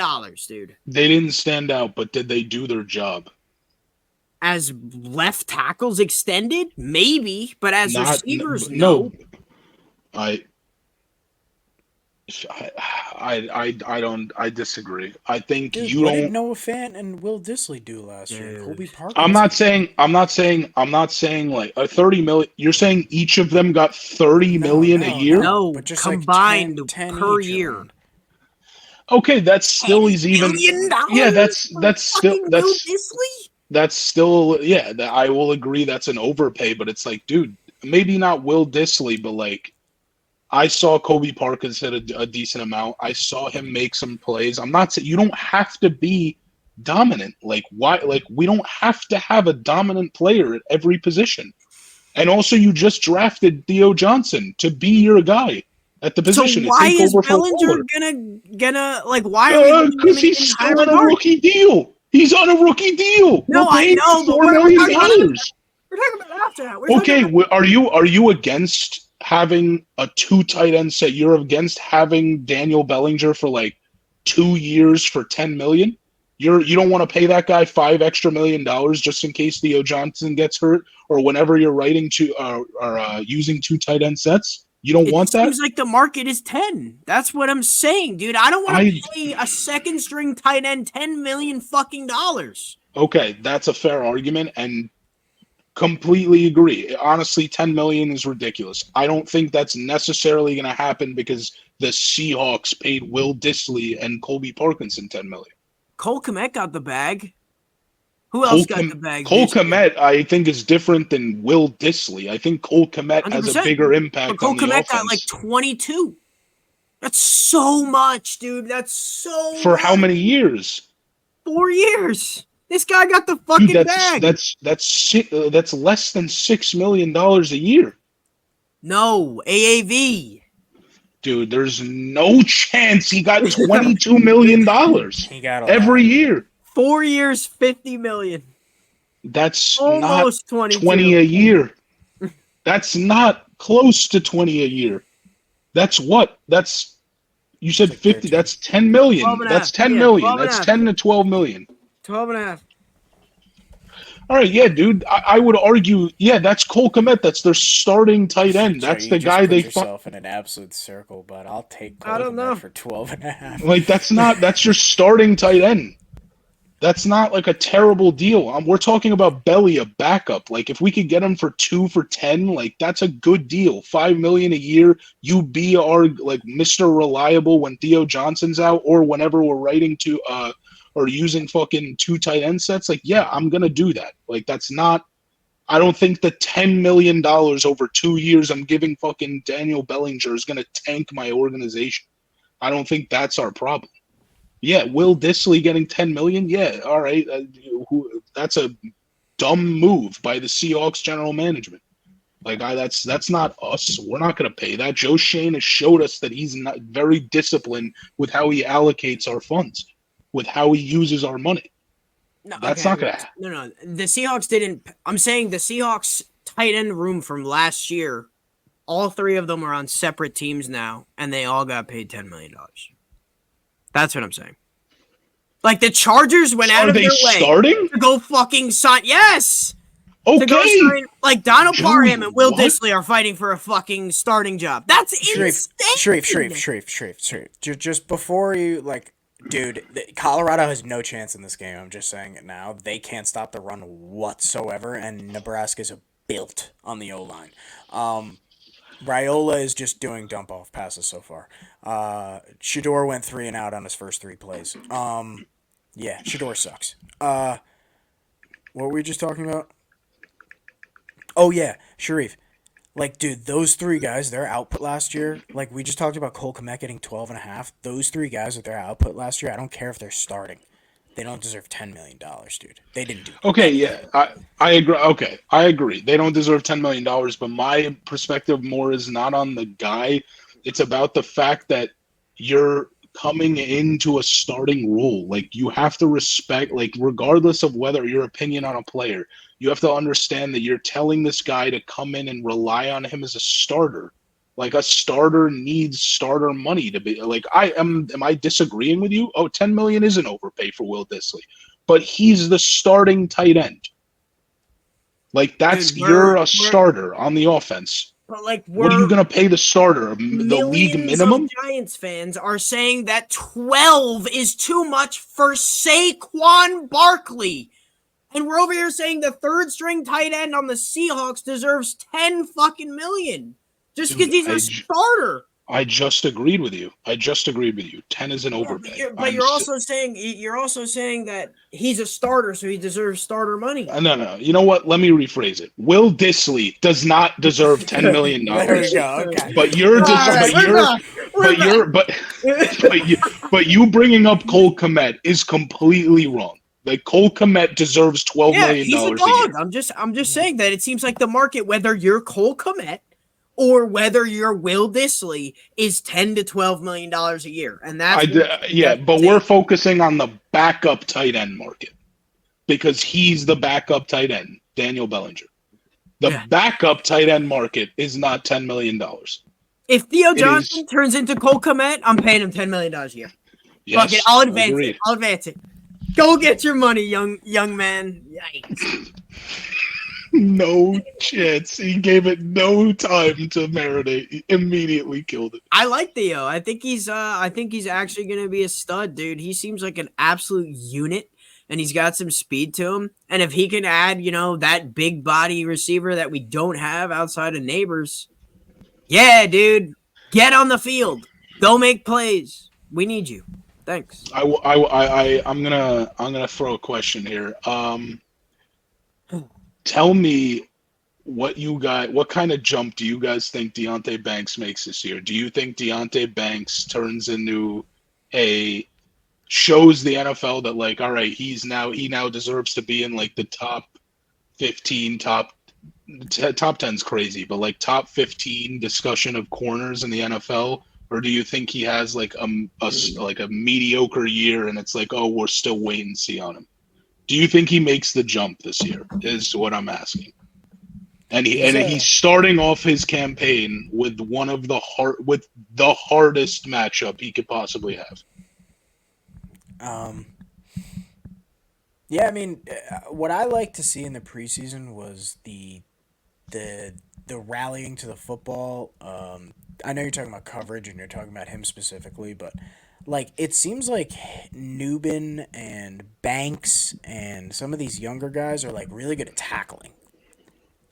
dude. They didn't stand out, but did they do their job? As left tackles extended? Maybe. But as Not receivers, no. no. I I disagree. I think Dude, you what did don't. Noah Fant and Will Disley do last year? Colby Dude. Parkinson. I'm not saying like a 30 million. You're saying each of them got 30 No, million a no, year? no. No, But just like combined 10 per each year. around. Okay, that's $10 still is even. million Yeah, for fucking Will Disley? that's still yeah. That I will agree that's an overpay, but it's like, dude, maybe not Will Disley, but like I saw Kobe Parkinson hit a decent amount. I saw him make some plays. I'm not saying you don't have to be dominant. Like why? Like we don't have to have a dominant player at every position. And also, you just drafted Theo Johnson to be your guy. at the So position to why take is over for Bellinger Waller. gonna like? Why are we giving him Because an he's higher still on a regard? rookie deal. He's on a rookie deal. No, We're I paying know, him but $4 we're million. talking about after. We're talking about after that. We're talking Okay, about are you against having a 2 tight end set? You're against having Daniel Bellinger for like 2 years for $10 million? You don't want to pay that guy $5 extra million just in case Theo Johnson gets hurt or whenever you're writing to using 2 tight end sets? You don't it want that? seems like the market is 10. That's what I'm saying, dude. I don't want to pay a second string tight end $10 million fucking dollars. Okay, that's a fair argument and completely agree. Honestly, 10 million is ridiculous. I don't think that's necessarily going to happen because the Seahawks paid Will Dissly and Colby Parkinson 10 million. Cole Kmet got the bag. Who else got the bag? Cole this year? Kmet, I think, is different than Will Dissly. I think Cole Kmet has a 100%. bigger impact But Cole on the Kmet offense. got like 22. That's so much, dude. That's so For much. how many years? 4 years. This guy got the fucking Dude, bag. that's less than $6 million a year. No, AAV. Dude, there's no chance he got $22 million He got a every lot. year. 4 years, 50 million. That's Almost not 22. 20 a year. That's not close to 20 a year. That's what? That's you said Like 50. 13. That's 10 million. 12 and a That's half. 10 Yeah, million. 12 and a That's half. 10 to 12 million. 12 and a half. All right, yeah, dude. I would argue, yeah, that's Cole Kmet. That's their starting tight end. That's You the just guy put they yourself in an absolute circle, but I'll take I don't know. Komet for 12 and a half. like. That's your starting tight end. That's not like a terrible deal. We're talking about Belly, a backup. Like if we could get him for 2 for 10, like that's a good deal. $5 million a year. You be our like Mr. Reliable when Theo Johnson's out or whenever we're writing to or using fucking 2 tight end sets. Like yeah, I'm gonna do that. Like that's not. I don't think the $10 million over 2 years I'm giving fucking Daniel Bellinger is gonna tank my organization. I don't think that's our problem. Yeah, Will Dissly getting 10 million. Yeah, all right. That's a dumb move by the Seahawks general management. Like that's not us. We're not going to pay that. Joe Shane has showed us that he's not very disciplined with how he allocates our funds, with how he uses our money. No, That's okay, not going to happen. No. The Seahawks didn't. I'm saying the Seahawks tight end room from last year, all 3 of them are on separate teams now, and they all got paid $10 million. That's what I'm saying. Like the Chargers went out of their way starting? to go fucking sign. Yes. Okay. To go sign, like Donald Dude, Parham and Will what? Dissly are fighting for a fucking starting job. That's insane. Sharif. Just before you, like, dude, Colorado has no chance in this game. I'm just saying it now. They can't stop the run whatsoever, and Nebraska's built on the O-line. Raiola is just doing dump-off passes so far. Shador went 3 and out on his first 3 plays. Yeah, Shador sucks. What were we just talking about? Oh, yeah, Sharif. Like, dude, those 3 guys, their output last year, like, we just talked about Cole Kmet getting 12 and a half. Those 3 guys with their output last year, I don't care if they're starting. They don't deserve $10 million, dude. They didn't do Okay, anything. yeah, I agree. Okay, I agree. They don't deserve $10 million, but my perspective more is not on the guy. It's about the fact that you're coming into a starting role. Like, you have to respect, like, regardless of whether your opinion on a player, you have to understand that you're telling this guy to come in and rely on him as a starter. Like a starter needs starter money to be like am I disagreeing with you? Oh, 10 million is an overpay for Will Dissly, but he's the starting tight end. Like that's Dude, you're a starter on the offense. But like, what are you gonna pay the starter? The league minimum? Of Giants fans are saying that 12 is too much for Saquon Barkley. And we're over here saying the 3rd string tight end on the Seahawks deserves 10 fucking million. Just because he's a starter. I just agreed with you. 10 is an overpay. But you're also saying that he's a starter, so he deserves starter money. No. You know what? Let me rephrase it. Will Dissly does not deserve $10 million. There we go. Okay. But you bringing up Cole Kmet is completely wrong. Like Cole Kmet deserves $12 million he's a dog. I'm just saying that it seems like the market, whether you're Cole Kmet or whether your Will Dissly is $10 to $12 million a year, and that's but we're focusing on the backup tight end market because he's the backup tight end, Daniel Bellinger. The backup tight end market is not $10 million. If Theo Johnson turns into Cole Kmet, I'm paying him $10 million a year. Yes, fuck it, I'll advance it. I'll advance it. Go get your money, young man. Yikes. No chance. He gave it no time to marinate. He immediately killed it. I like Theo. I think he's actually gonna be a stud, dude. He seems like an absolute unit, and he's got some speed to him. And if he can add, that big body receiver that we don't have outside of Neighbors, yeah, dude, get on the field. Go make plays. We need you. Thanks. I'm gonna throw a question here. Tell me what kind of jump do you guys think Deonte Banks makes this year? Do you think Deonte Banks turns into shows the NFL that, like, all right, he now deserves to be in like the top 15, top 10's crazy, but like top 15 discussion of corners in the NFL? Or do you think he has like a mediocre year and it's like, oh, we're still wait and see on him? Do you think he makes the jump this year? Is what I'm asking. And he's starting off his campaign with the hardest matchup he could possibly have. Yeah, I mean, what I like to see in the preseason was the rallying to the football. I know you're talking about coverage and you're talking about him specifically, but like it seems like Nubin and Banks and some of these younger guys are like really good at tackling.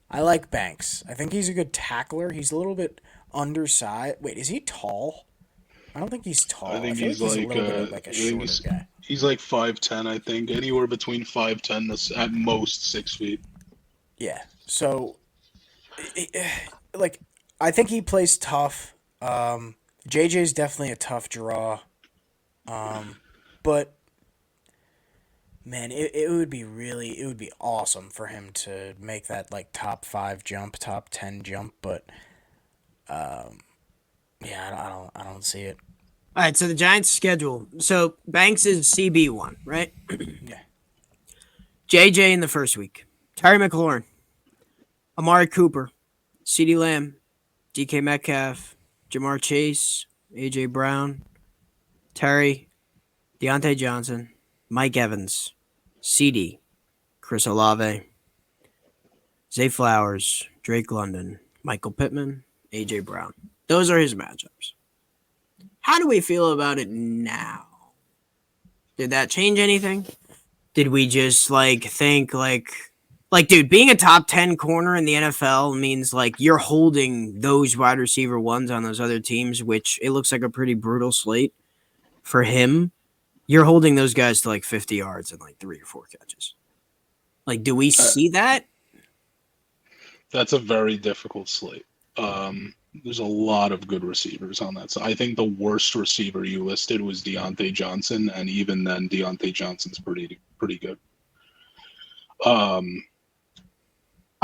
I like Banks. I think he's a good tackler. He's a little bit undersized. Wait, is he tall? I don't think he's tall. I think he's a little bit of like a shorter guy. He's like 5'10", I think. Anywhere between 5'10" to at most 6 feet. Yeah. So, like, I think he plays tough. JJ's definitely a tough draw. But man, it would be awesome for him to make that like top 5 jump, top 10 jump, but yeah, I don't see it. All right, so the Giants' schedule. So Banks is CB1, right? Yeah. JJ in the first week. Terry McLaurin. Amari Cooper. CeeDee Lamb. DK Metcalf. Jamar Chase. AJ Brown. Terry. Deontay Johnson. Mike Evans. CD. Chris Olave. Zay Flowers. Drake London. Michael Pittman. AJ Brown. Those are his matchups. How do we feel about it now? Did that change anything? Did we just think dude, being a top 10 corner in the NFL means like you're holding those wide receiver ones on those other teams, which it looks like a pretty brutal slate for him. You're holding those guys to like 50 yards and like 3 or 4 catches. Like, do we see that? That's a very difficult slate. There's a lot of good receivers on that. So I think the worst receiver you listed was Deontay Johnson, and even then, Deontay Johnson's pretty good. I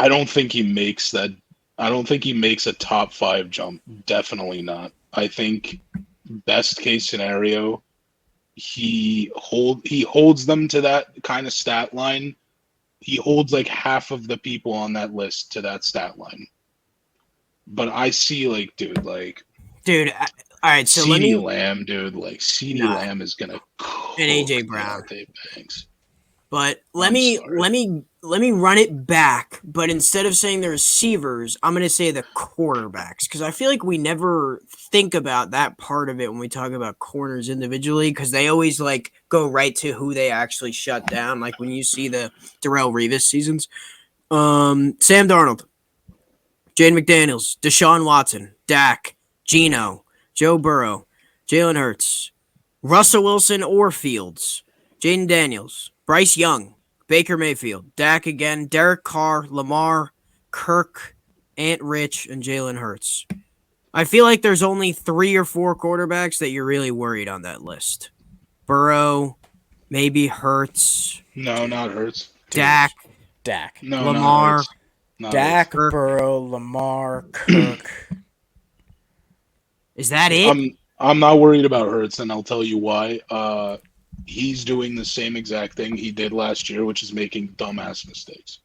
don't think he makes that. I don't think he makes a top 5 jump. Definitely not. I think best case scenario, he holds them to that kind of stat line. He holds like half of the people on that list to that stat line. But I see, all right, so CeeDee Lamb, dude, Lamb is gonna cook and AJ Brown. Banks. But let me run it back. But instead of saying the receivers, I'm gonna say the quarterbacks, because I feel like we never think about that part of it when we talk about corners individually, because they always go right to who they actually shut down. Like when you see the Darrelle Revis seasons, Sam Darnold. Jaden McDaniels, Deshaun Watson, Dak, Geno, Joe Burrow, Jalen Hurts, Russell Wilson or Fields, Jaden Daniels, Bryce Young, Baker Mayfield, Dak again, Derek Carr, Lamar, Kirk, Ant Rich, and Jalen Hurts. I feel like there's only 3 or 4 quarterbacks that you're really worried on that list. Burrow, maybe Hurts. No, not Hurts. Dak. No, Lamar. Not Dak, Kirk. Burrow, Lamar, Kirk. Is that it? I'm not worried about Hurts, and I'll tell you why. He's doing the same exact thing he did last year, which is making dumbass mistakes.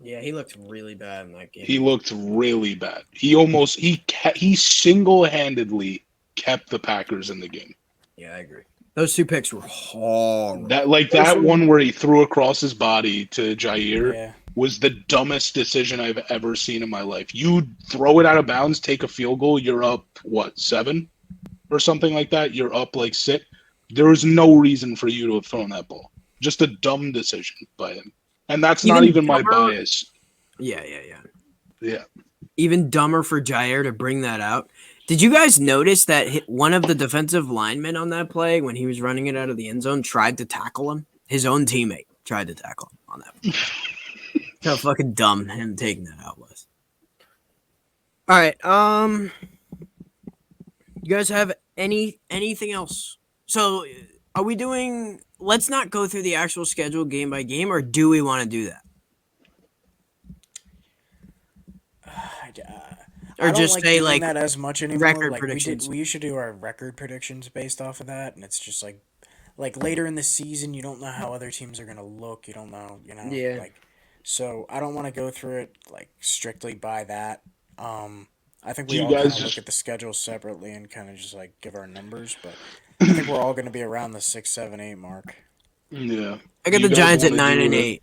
Yeah, he looked really bad in that game. He looked really bad. He single-handedly kept the Packers in the game. Yeah, I agree. Those 2 picks were horrible. That one where he threw across his body to Jair Yeah. was the dumbest decision I've ever seen in my life. You throw it out of bounds, take a field goal, you're up, 7 or something like that? You're up like 6. There was no reason for you to have thrown that ball. Just a dumb decision by him. And that's not even my bias. Yeah. Yeah. Even dumber for Jair to bring that out. Did you guys notice that one of the defensive linemen on that play, when he was running it out of the end zone, tried to tackle him? His own teammate tried to tackle him on that play. How fucking dumb him taking that out was. All right. You guys have anything else? So are we doing? Let's not go through the actual schedule game by game, or do we want to do that? Or just like say doing that as much anymore. record Like predictions. we used to do our record predictions based off of that, and it's just like later in the season, you don't know how other teams are gonna look. You don't know, Yeah. Like, so I don't want to go through it like strictly by that. I think we Do you all kind guys of just- look at the schedule separately and kind of just like give our numbers, but I think we're all going to be around the 6, 7, 8 mark. Yeah. I got Do the you guys Giants at wanna 9 do and it? 8.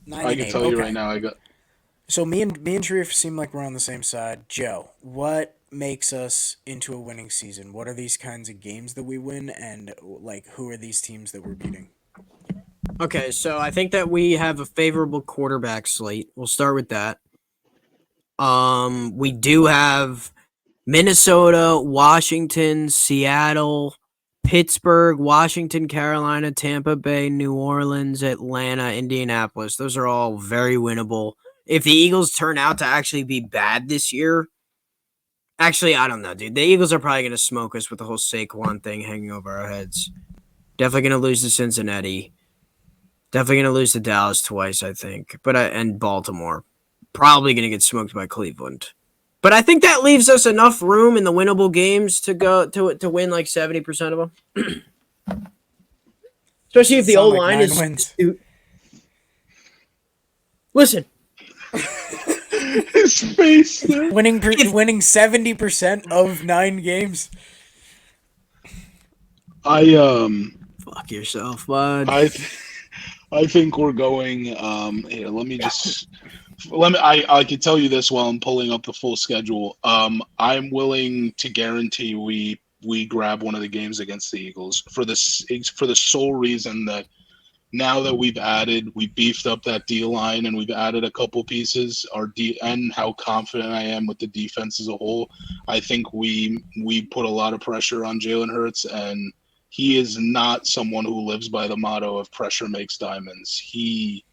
9 I and can 8. tell you okay. right now, I got. So me and Sharif seem like we're on the same side. Joe, what makes us into a winning season? What are these kinds of games that we win, and like who are these teams that we're beating? Okay, so I think that we have a favorable quarterback slate. We'll start with that. We do have Minnesota, Washington, Seattle, Pittsburgh, Washington, Carolina, Tampa Bay, New Orleans, Atlanta, Indianapolis. Those are all very winnable. If the Eagles turn out to actually be bad this year, actually, I don't know, dude. The Eagles are probably going to smoke us with the whole Saquon thing hanging over our heads. Definitely going to lose to Cincinnati. Definitely going to lose to Dallas twice, I think. And Baltimore. Probably going to get smoked by Cleveland. But I think that leaves us enough room in the winnable games to go to win like 70% of them. Especially if the O-line is wins. Listen. His face. Winning 70% of 9 games. Fuck yourself, bud. I think we're going. Here, let me just. I can tell you this while I'm pulling up the full schedule. I'm willing to guarantee we grab one of the games against the Eagles for the sole reason that now that we beefed up that D line and we've added a couple pieces, and how confident I am with the defense as a whole. I think we put a lot of pressure on Jalen Hurts, and he is not someone who lives by the motto of pressure makes diamonds. He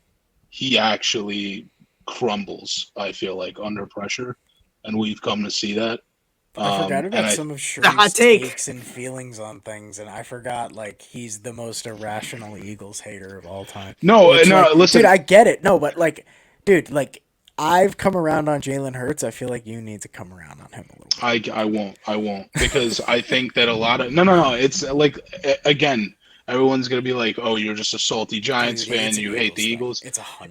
actually crumbles, I feel like, under pressure, and we've come to see that. I forgot about some of hot Sharif's take. takes and feelings on things, and I forgot like he's the most irrational Eagles hater of all time. No, Which, no, like, listen. dude, I get it. No, but like, dude, like I've come around on Jalen Hurts. I feel like you need to come around on him a little bit. I won't, because I think that a lot of no. It's like, again, everyone's gonna be like, "Oh, you're just a salty Giants Dude, fan. it's an You hate the Eagles." It's 100%.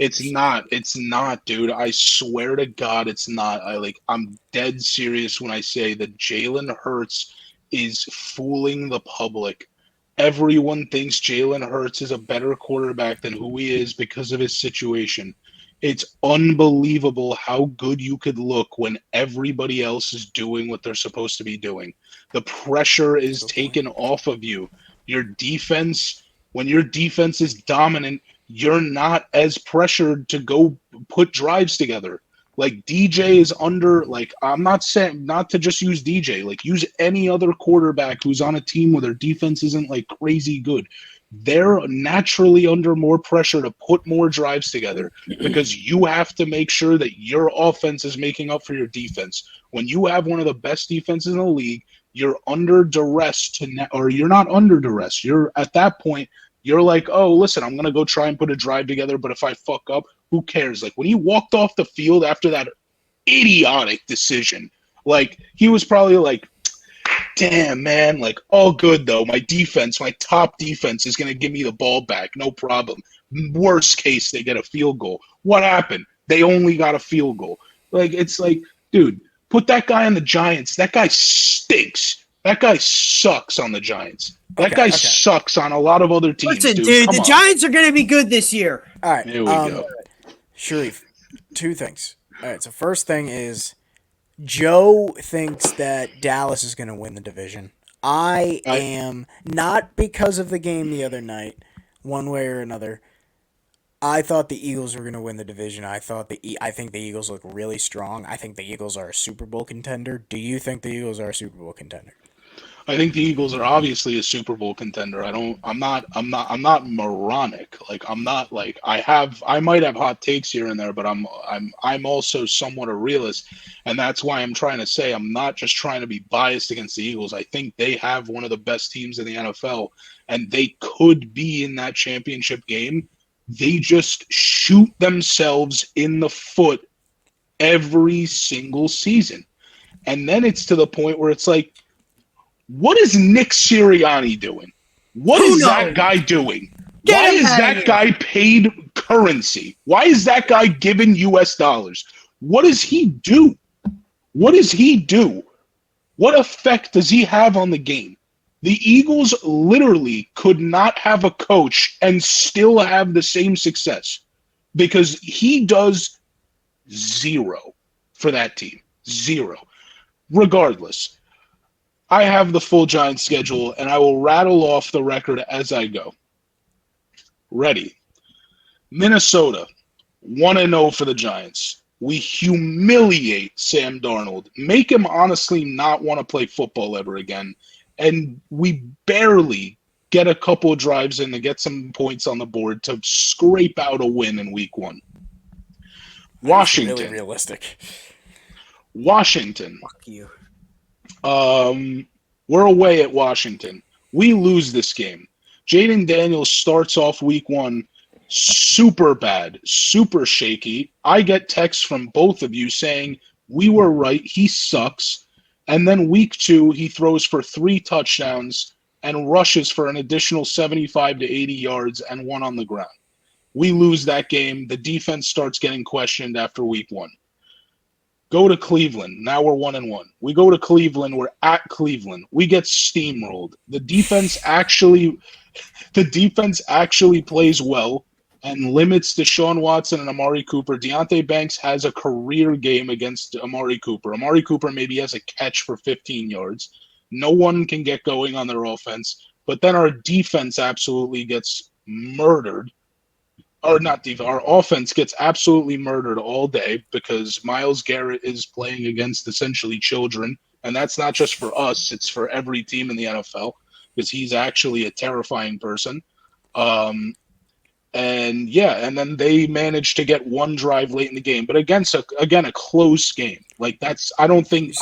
It's not, dude. I swear to God, it's not. I'm dead serious when I say that Jalen Hurts is fooling the public. Everyone thinks Jalen Hurts is a better quarterback than who he is because of his situation. It's unbelievable how good you could look when everybody else is doing what they're supposed to be doing. The pressure is taken off of you. Your defense, when your defense is dominant, you're not as pressured to go put drives together. Like DJ is under, like, I'm not saying not to just use DJ, like use any other quarterback who's on a team where their defense isn't like crazy good. They're naturally under more pressure to put more drives together because you have to make sure that your offense is making up for your defense. When you have one of the best defenses in the league, you're under duress or you're not under duress. You're at that point, you're like, oh, listen, I'm going to go try and put a drive together, but if I fuck up, Who cares? Like when he walked off the field after that idiotic decision, like he was probably like, damn, man, like all good though. My defense, my top defense is going to give me the ball back. No problem. Worst case, they get a field goal. What happened? They only got a field goal. Like, it's like, dude, put that guy on the Giants. That guy stinks. That guy sucks on the Giants. That guy sucks on a lot of other teams, Listen, dude. Come the on. Giants are going to be good this year. All right. Here we go. Sharif, two things. All right. So first thing is Joe thinks that Dallas is going to win the division. I am not because of the game the other night, one way or another. I thought the Eagles were going to win the division. I think the Eagles look really strong. I think the Eagles are a Super Bowl contender. Do you think the Eagles are a Super Bowl contender? I think the Eagles are obviously a Super Bowl contender. I'm not moronic. Like I'm not like I might have hot takes here and there, but I'm also somewhat a realist. And that's why I'm trying to say I'm not just trying to be biased against the Eagles. I think they have one of the best teams in the NFL and they could be in that championship game. They just shoot themselves in the foot every single season. And then it's to the point where it's like, what is Nick Sirianni doing? What is that guy doing? Why is that guy paid currency? Why is that guy given US dollars? What does he do? What does he do? What effect does he have on the game? The Eagles literally could not have a coach and still have the same success because he does zero for that team. Zero. Regardless, I have the full Giants schedule, and I will rattle off the record as I go. Ready. Minnesota, 1-0 for the Giants. We humiliate Sam Darnold, make him honestly not want to play football ever again, and we barely get a couple of drives in to get some points on the board to scrape out a win in week 1. Washington. That's really realistic. Washington. Fuck you. We're away at Washington. We lose this game. Jaden Daniels starts off week 1 super bad, super shaky. I get texts from both of you saying, we were right, he sucks. And then week 2, he throws for 3 touchdowns and rushes for an additional 75 to 80 yards and 1 on the ground. We lose that game. The defense starts getting questioned after week 1. Go to Cleveland. Now we're 1-1. We go to Cleveland. We're at Cleveland. We get steamrolled. The defense actually plays well and limits Deshaun Watson and Amari Cooper. Deontay Banks has a career game against Amari Cooper. Amari Cooper maybe has a catch for 15 yards. No one can get going on their offense. But then our defense absolutely gets murdered. Or not defense, our offense gets absolutely murdered all day because Myles Garrett is playing against essentially children. And that's not just for us, it's for every team in the NFL because he's actually a terrifying person. And then they managed to get 1 drive late in the game, but against a close game. Like they're going to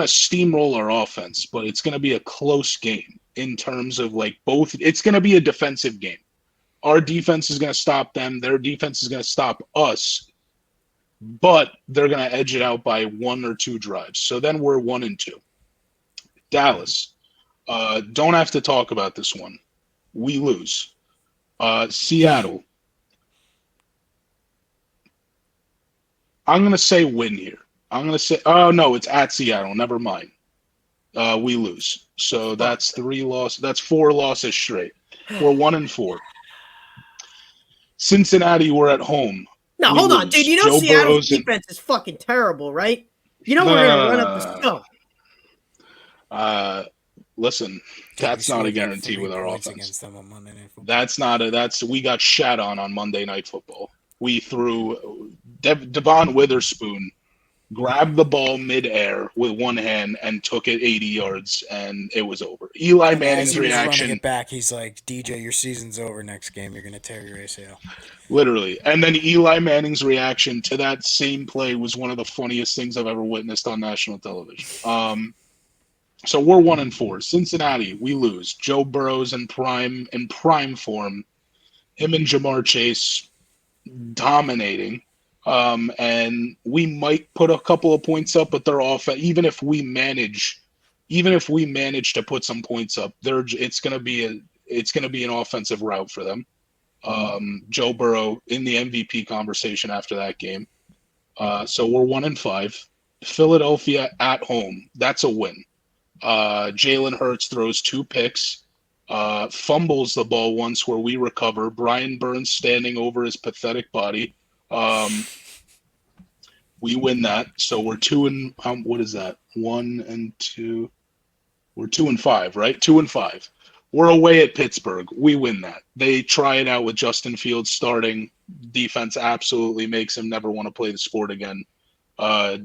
steamroll our offense, but it's going to be a close game in terms of like both. It's going to be a defensive game. Our defense is going to stop them. Their defense is going to stop us, but they're going to edge it out by 1 or 2 drives. So then we're 1-2. Dallas, don't have to talk about this one. We lose. Seattle, I'm going to say win here. I'm going to say, oh no, it's at Seattle. Never mind. We lose. So that's 3 losses. That's 4 losses straight. We're 1-4. Cincinnati, we're at home. No, hold on, dude. You know Joe Seattle's defense is fucking terrible, right? You know we're going to run up the stump. Listen, that's not a guarantee with our offense. We got shat on Monday Night Football. We threw Devon Witherspoon grabbed the ball midair with one hand and took it 80 yards, and it was over. Eli Manning's reaction. Running it back, he's like, DJ, your season's over next game. You're going to tear your ACL. Literally. And then Eli Manning's reaction to that same play was one of the funniest things I've ever witnessed on national television. So we're 1-4. Cincinnati, we lose. Joe Burrow's in prime form. Him and Jamar Chase, dominating. And we might put a couple of points up, but they're off. Even if we manage to put some points up, it's gonna be an offensive route for them. Joe Burrow in the MVP conversation after that game. So we're 1-5. Philadelphia at home. That's a win. Jalen Hurts throws 2 picks, fumbles the ball once where we recover. Brian Burns standing over his pathetic body. We win that. So we're 2 and what is that? 1 and 2. We're 2-5, right? 2-5. We're away at Pittsburgh. We win that. They try it out with Justin Fields starting. Defense absolutely makes him never want to play the sport again. I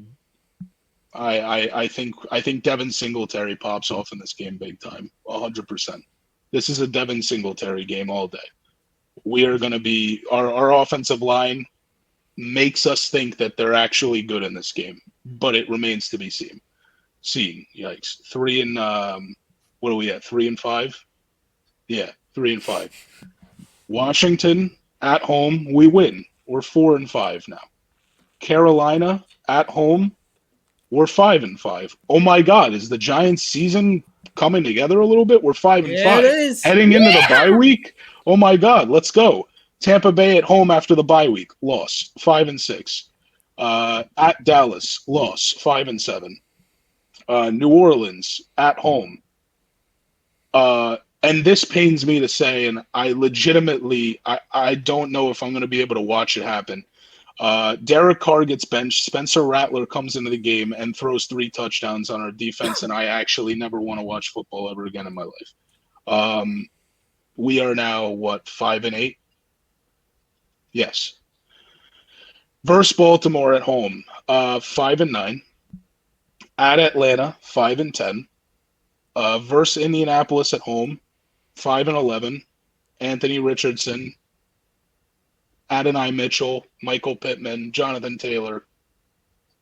think Devin Singletary pops off in this game big time, 100%. This is a Devin Singletary game all day. We are going to be our offensive line makes us think that they're actually good in this game, but it remains to be seen. Yikes. 3 and what are we at? 3-5? Yeah, 3-5. Washington at home, we win. We're 4-5 now. Carolina at home, we're 5-5. Oh my God, is the Giants' season coming together a little bit? We're 5-5. There it is. Heading into the bye week. Oh my God, let's go. Tampa Bay at home after the bye week, loss, 5-6. At Dallas, loss, 5-7. New Orleans at home. And this pains me to say, and I legitimately, I don't know if I'm going to be able to watch it happen. Derek Carr gets benched. Spencer Rattler comes into the game and throws 3 touchdowns on our defense, and I actually never want to watch football ever again in my life. We are now, 5-8? Yes. Versus Baltimore at home, 5-9. At Atlanta, 5-10. Versus Indianapolis at home, 5-11. Anthony Richardson, Adonai Mitchell, Michael Pittman, Jonathan Taylor.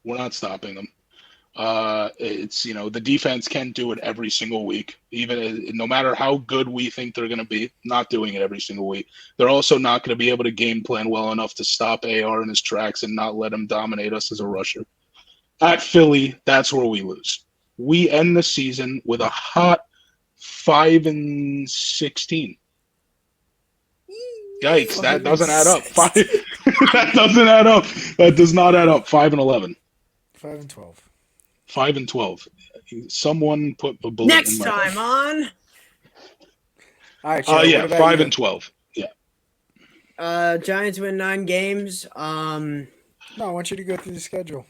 We're not stopping them. It's the defense can't do it every single week, even no matter how good we think they're going to be. Not doing it every single week. They're also not going to be able to game plan well enough to stop AR in his tracks and not let him dominate us as a rusher. At Philly, that's where we lose. We end the season with a hot 5-16. Yikes! That doesn't add up. That doesn't add up. That does not add up. 5-11. 5-12. 5-12. Someone put a bullet Next in my time on. All right, Joe, yeah, what about 5-12. Yeah. Giants win 9 games. No, I want you to go through the schedule.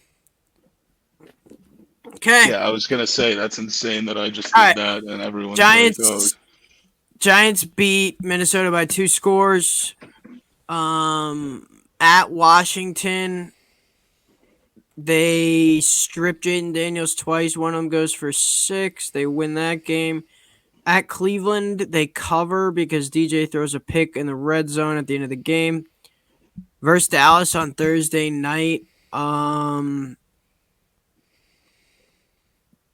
Okay. Yeah, I was gonna say that's insane that I just All did right. that, and everyone's Giants. like, "Oh, Giants beat Minnesota by 2 scores. At Washington, they stripped Jaden Daniels twice. One of them goes for 6. They win that game. At Cleveland, they cover because DJ throws a pick in the red zone at the end of the game. Versus Dallas on Thursday night.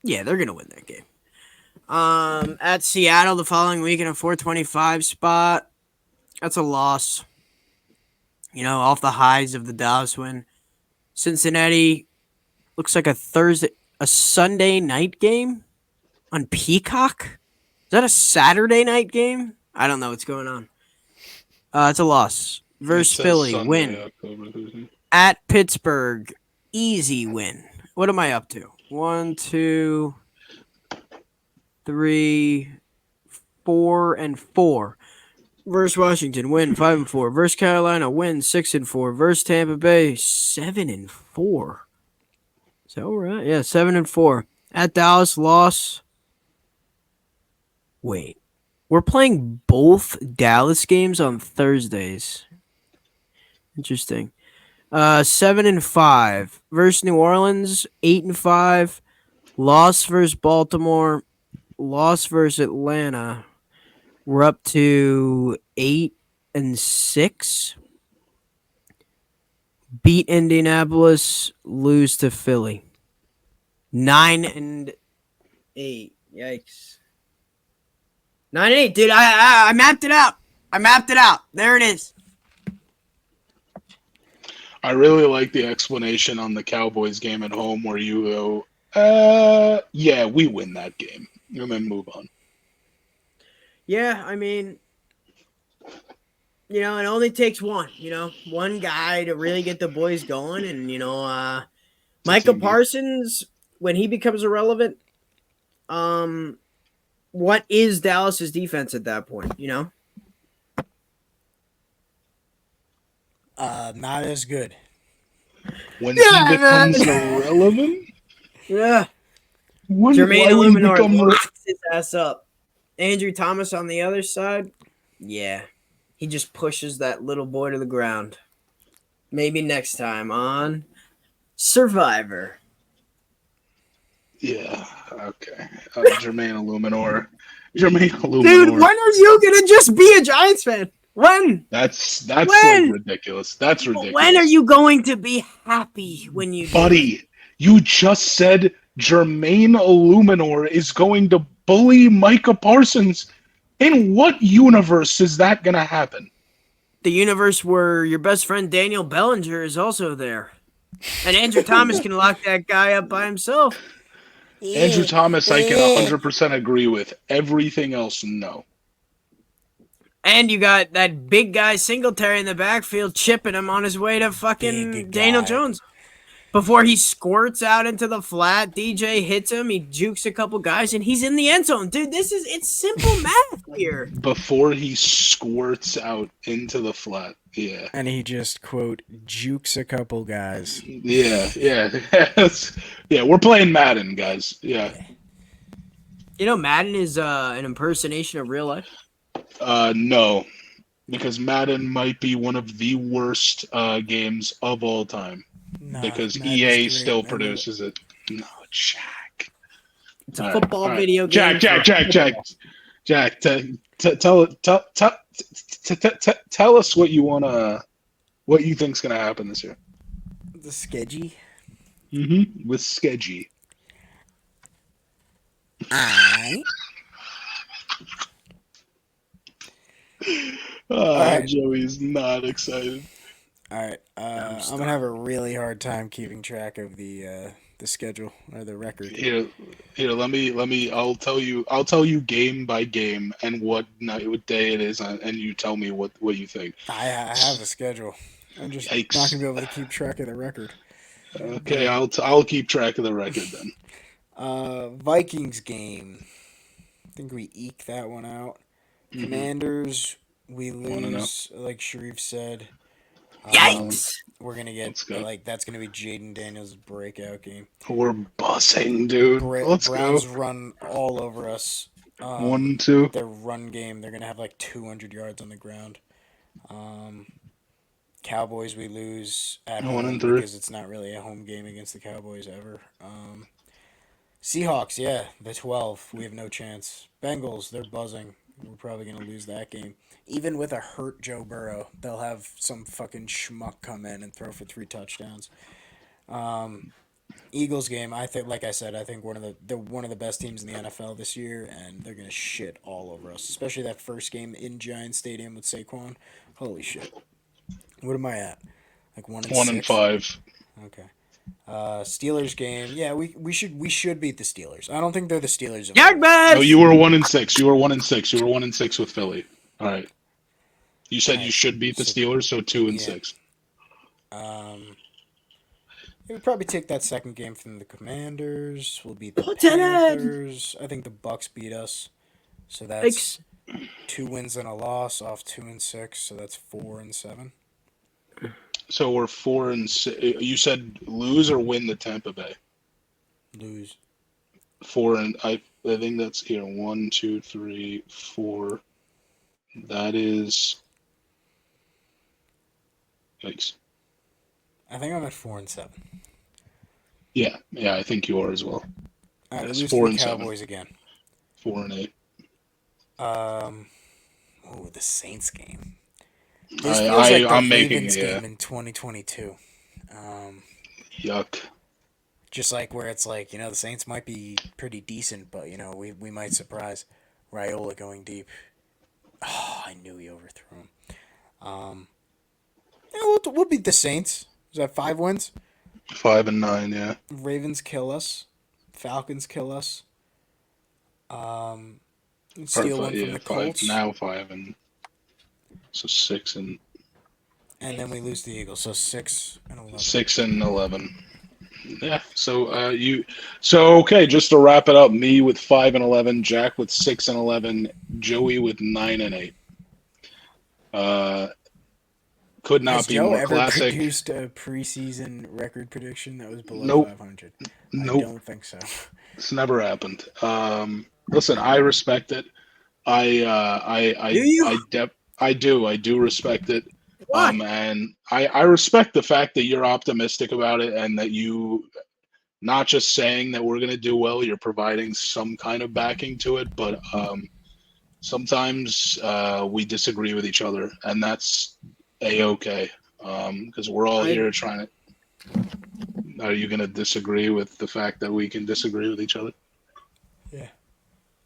Yeah, they're going to win that game. At Seattle the following week in a 425 spot. That's a loss. Off the highs of the Dallas win. Cincinnati looks like a Sunday night game on Peacock. Is that a Saturday night game? I don't know what's going on. It's a loss. Versus Philly, Sunday, win. October. At Pittsburgh, easy win. What am I up to? 1, 2, 3, 4, and 4. Versus Washington, win 5-4. Versus Carolina, win 6-4. Versus Tampa Bay, 7-4. Is that right? Yeah, 7-4. At Dallas, loss. Wait, we're playing both Dallas games on Thursdays. Interesting. 7-5. Versus New Orleans, 8-5. Loss versus Baltimore. Loss versus Atlanta. We're up to 8-6. Beat Indianapolis, lose to Philly. 9-8. Yikes. 9-8, dude. I mapped it out. There it is. I really like the explanation on the Cowboys game at home where you go, yeah, we win that game, and then move on. Yeah, I mean, it only takes one, one guy to really get the boys going. And, It's a Micah team game. Parsons, when he becomes irrelevant, what is Dallas's defense at that point, Not as good. When he Yeah, man. becomes irrelevant, Yeah. when Jermaine why would he Illuminor become? locks his ass up. Andrew Thomas on the other side, yeah. He just pushes that little boy to the ground. Maybe next time on Survivor. Yeah, okay. Jermaine Illuminor. Jermaine Dude, Illuminor. when are you gonna just be a Giants fan? When? That's like When? ridiculous. That's ridiculous. When are you going to be happy when you do it? Buddy, you just said Jermaine Illuminor is going to bully Micah Parsons. In what universe is that going to happen? The universe where your best friend Daniel Bellinger is also there. And Andrew Thomas can lock that guy up by himself. Andrew Thomas, I can 100% agree with. Everything else, no. And you got that big guy Singletary in the backfield chipping him on his way to fucking Big Daniel guy. Jones. Before he squirts out into the flat, DJ hits him, he jukes a couple guys, and he's in the end zone. Dude, it's simple math here. Before he squirts out into the flat, yeah. And he just, quote, jukes a couple guys. Yeah. Yeah, we're playing Madden, guys. Yeah. Madden is an impersonation of real life. No, because Madden might be one of the worst games of all time. Nah, Because Madden's EA great. still I know. produces it. No, Jack. It's a All right, football all right. video game. Jack. Tell us what you think's gonna happen this year. The sketchy. With Skedgy. Alright. Alright. Joey's not excited. Alright. I'm gonna have a really hard time keeping track of the schedule or the record. Here. Let me. I'll tell you game by game and what day it is, and you tell me what you think. I have the schedule. I'm just Yikes. not gonna be able to keep track of the record. Okay, I'll keep track of the record then. Vikings game. I think we eke that one out. Commanders, we 1-0. lose, like Sharif said. Yikes! We're gonna get that's gonna be Jaden Daniels' breakout game. We're bussing, dude. Let's Browns go. run all over us. 1-2. Their run game, they're gonna have like 200 yards on the ground. Cowboys, we lose at home 1-3. because it's not really a home game against the Cowboys ever. Seahawks, yeah, the 12, we have no chance. Bengals, they're buzzing. We're probably gonna lose that game. Even with a hurt Joe Burrow, they'll have some fucking schmuck come in and throw for 3 touchdowns. Eagles game, I think, like I said, I think they're one of the best teams in the NFL this year, and they're gonna shit all over us. Especially that first game in Giants Stadium with Saquon. Holy shit! What am I at? Like 1-5. Okay. Steelers game, yeah, we should beat the Steelers. I don't think they're the Steelers. No, you were 1-6. You were 1-6. You were 1-6 with Philly. All right. You said you should beat the Steelers, so 2-6. We'll probably take that second game from the Commanders. We'll beat the Panthers. I think the Bucks beat us, so that's 2 wins and a loss off 2-6. So that's 4-7. So we're 4-6. You said lose or win the Tampa Bay. Lose. 4 and I think that's here. 1, 2, 3, 4. That is. Yikes. I think I'm at 4-7. Yeah, I think you are as well. All right, Yes, lose 4 to the and 7. Cowboys again. 4-8. The Saints game. I'm making it. Game in 2022. Yuck. Just like where it's like, the Saints might be pretty decent, but we might surprise. Raiola going deep. Oh, I knew he overthrew him. We'll beat the Saints. Is that 5 wins? 5-9, yeah. Ravens kill us. Falcons kill us. Or Steal one from the 5 Colts. now 5 and so 6 and And then we lose the Eagles. So 6 and 11. 6-11. Yeah. So okay. Just to wrap it up, me with 5-11, Jack with 6-11, Joey with 9-8. Could not Has be Joe more ever classic. produced a preseason record prediction that was below Nope. 500? Nope. I don't think so. It's never happened. Listen, I respect it. Do you? I do respect it. Why? And I respect the fact that you're optimistic about it and that you not just saying that we're going to do well, you're providing some kind of backing to it. But sometimes we disagree with each other, and that's a-okay. Because we're all here trying to. Are you going to disagree with the fact that we can disagree with each other? Yeah.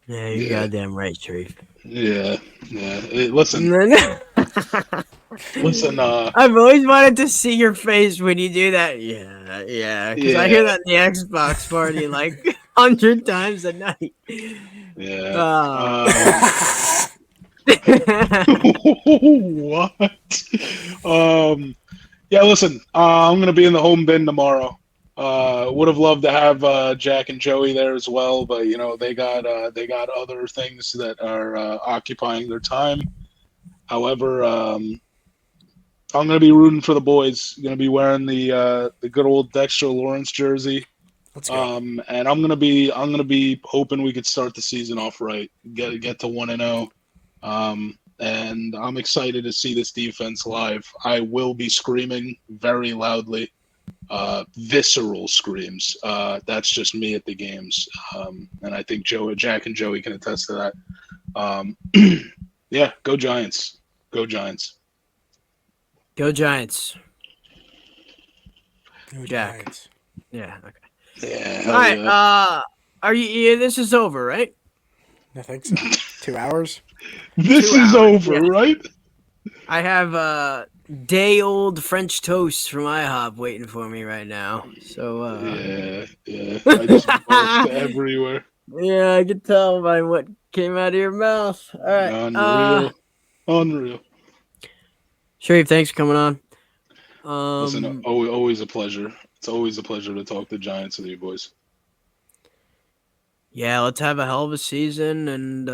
Yeah, you're Yeah. goddamn right, Sharif. Yeah. Listen. Listen. I've always wanted to see your face when you do that. Yeah. Because I hear that in the Xbox party like 100 times a night. Yeah. What? Yeah. Listen. I'm gonna be in the home bin tomorrow. Would have loved to have Jack and Joey there as well, but they got other things that are occupying their time. However, I'm gonna be rooting for the boys. Gonna be wearing the good old Dexter Lawrence jersey. Let's go. And I'm gonna be hoping we could start the season off right, get to 1-0. And I'm excited to see this defense live. I will be screaming very loudly, visceral screams. That's just me at the games, and I think Jack, and Joey can attest to that. Yeah, go Giants, go Giants. Go Giants. Go Jack. Giants. Yeah. Okay. Yeah. All right. Yeah. Are you? Yeah, this is over, right? I think so. 2 hours. This 2 is hours, over, yeah. right? I have day-old French toast from IHOP waiting for me right now. So Yeah. I just burped everywhere. yeah, I can tell by what came out of your mouth. All right. Unreal. Sharif, thanks for coming on. Listen, always a pleasure. It's always a pleasure to talk the Giants with you boys. Yeah, let's have a hell of a season and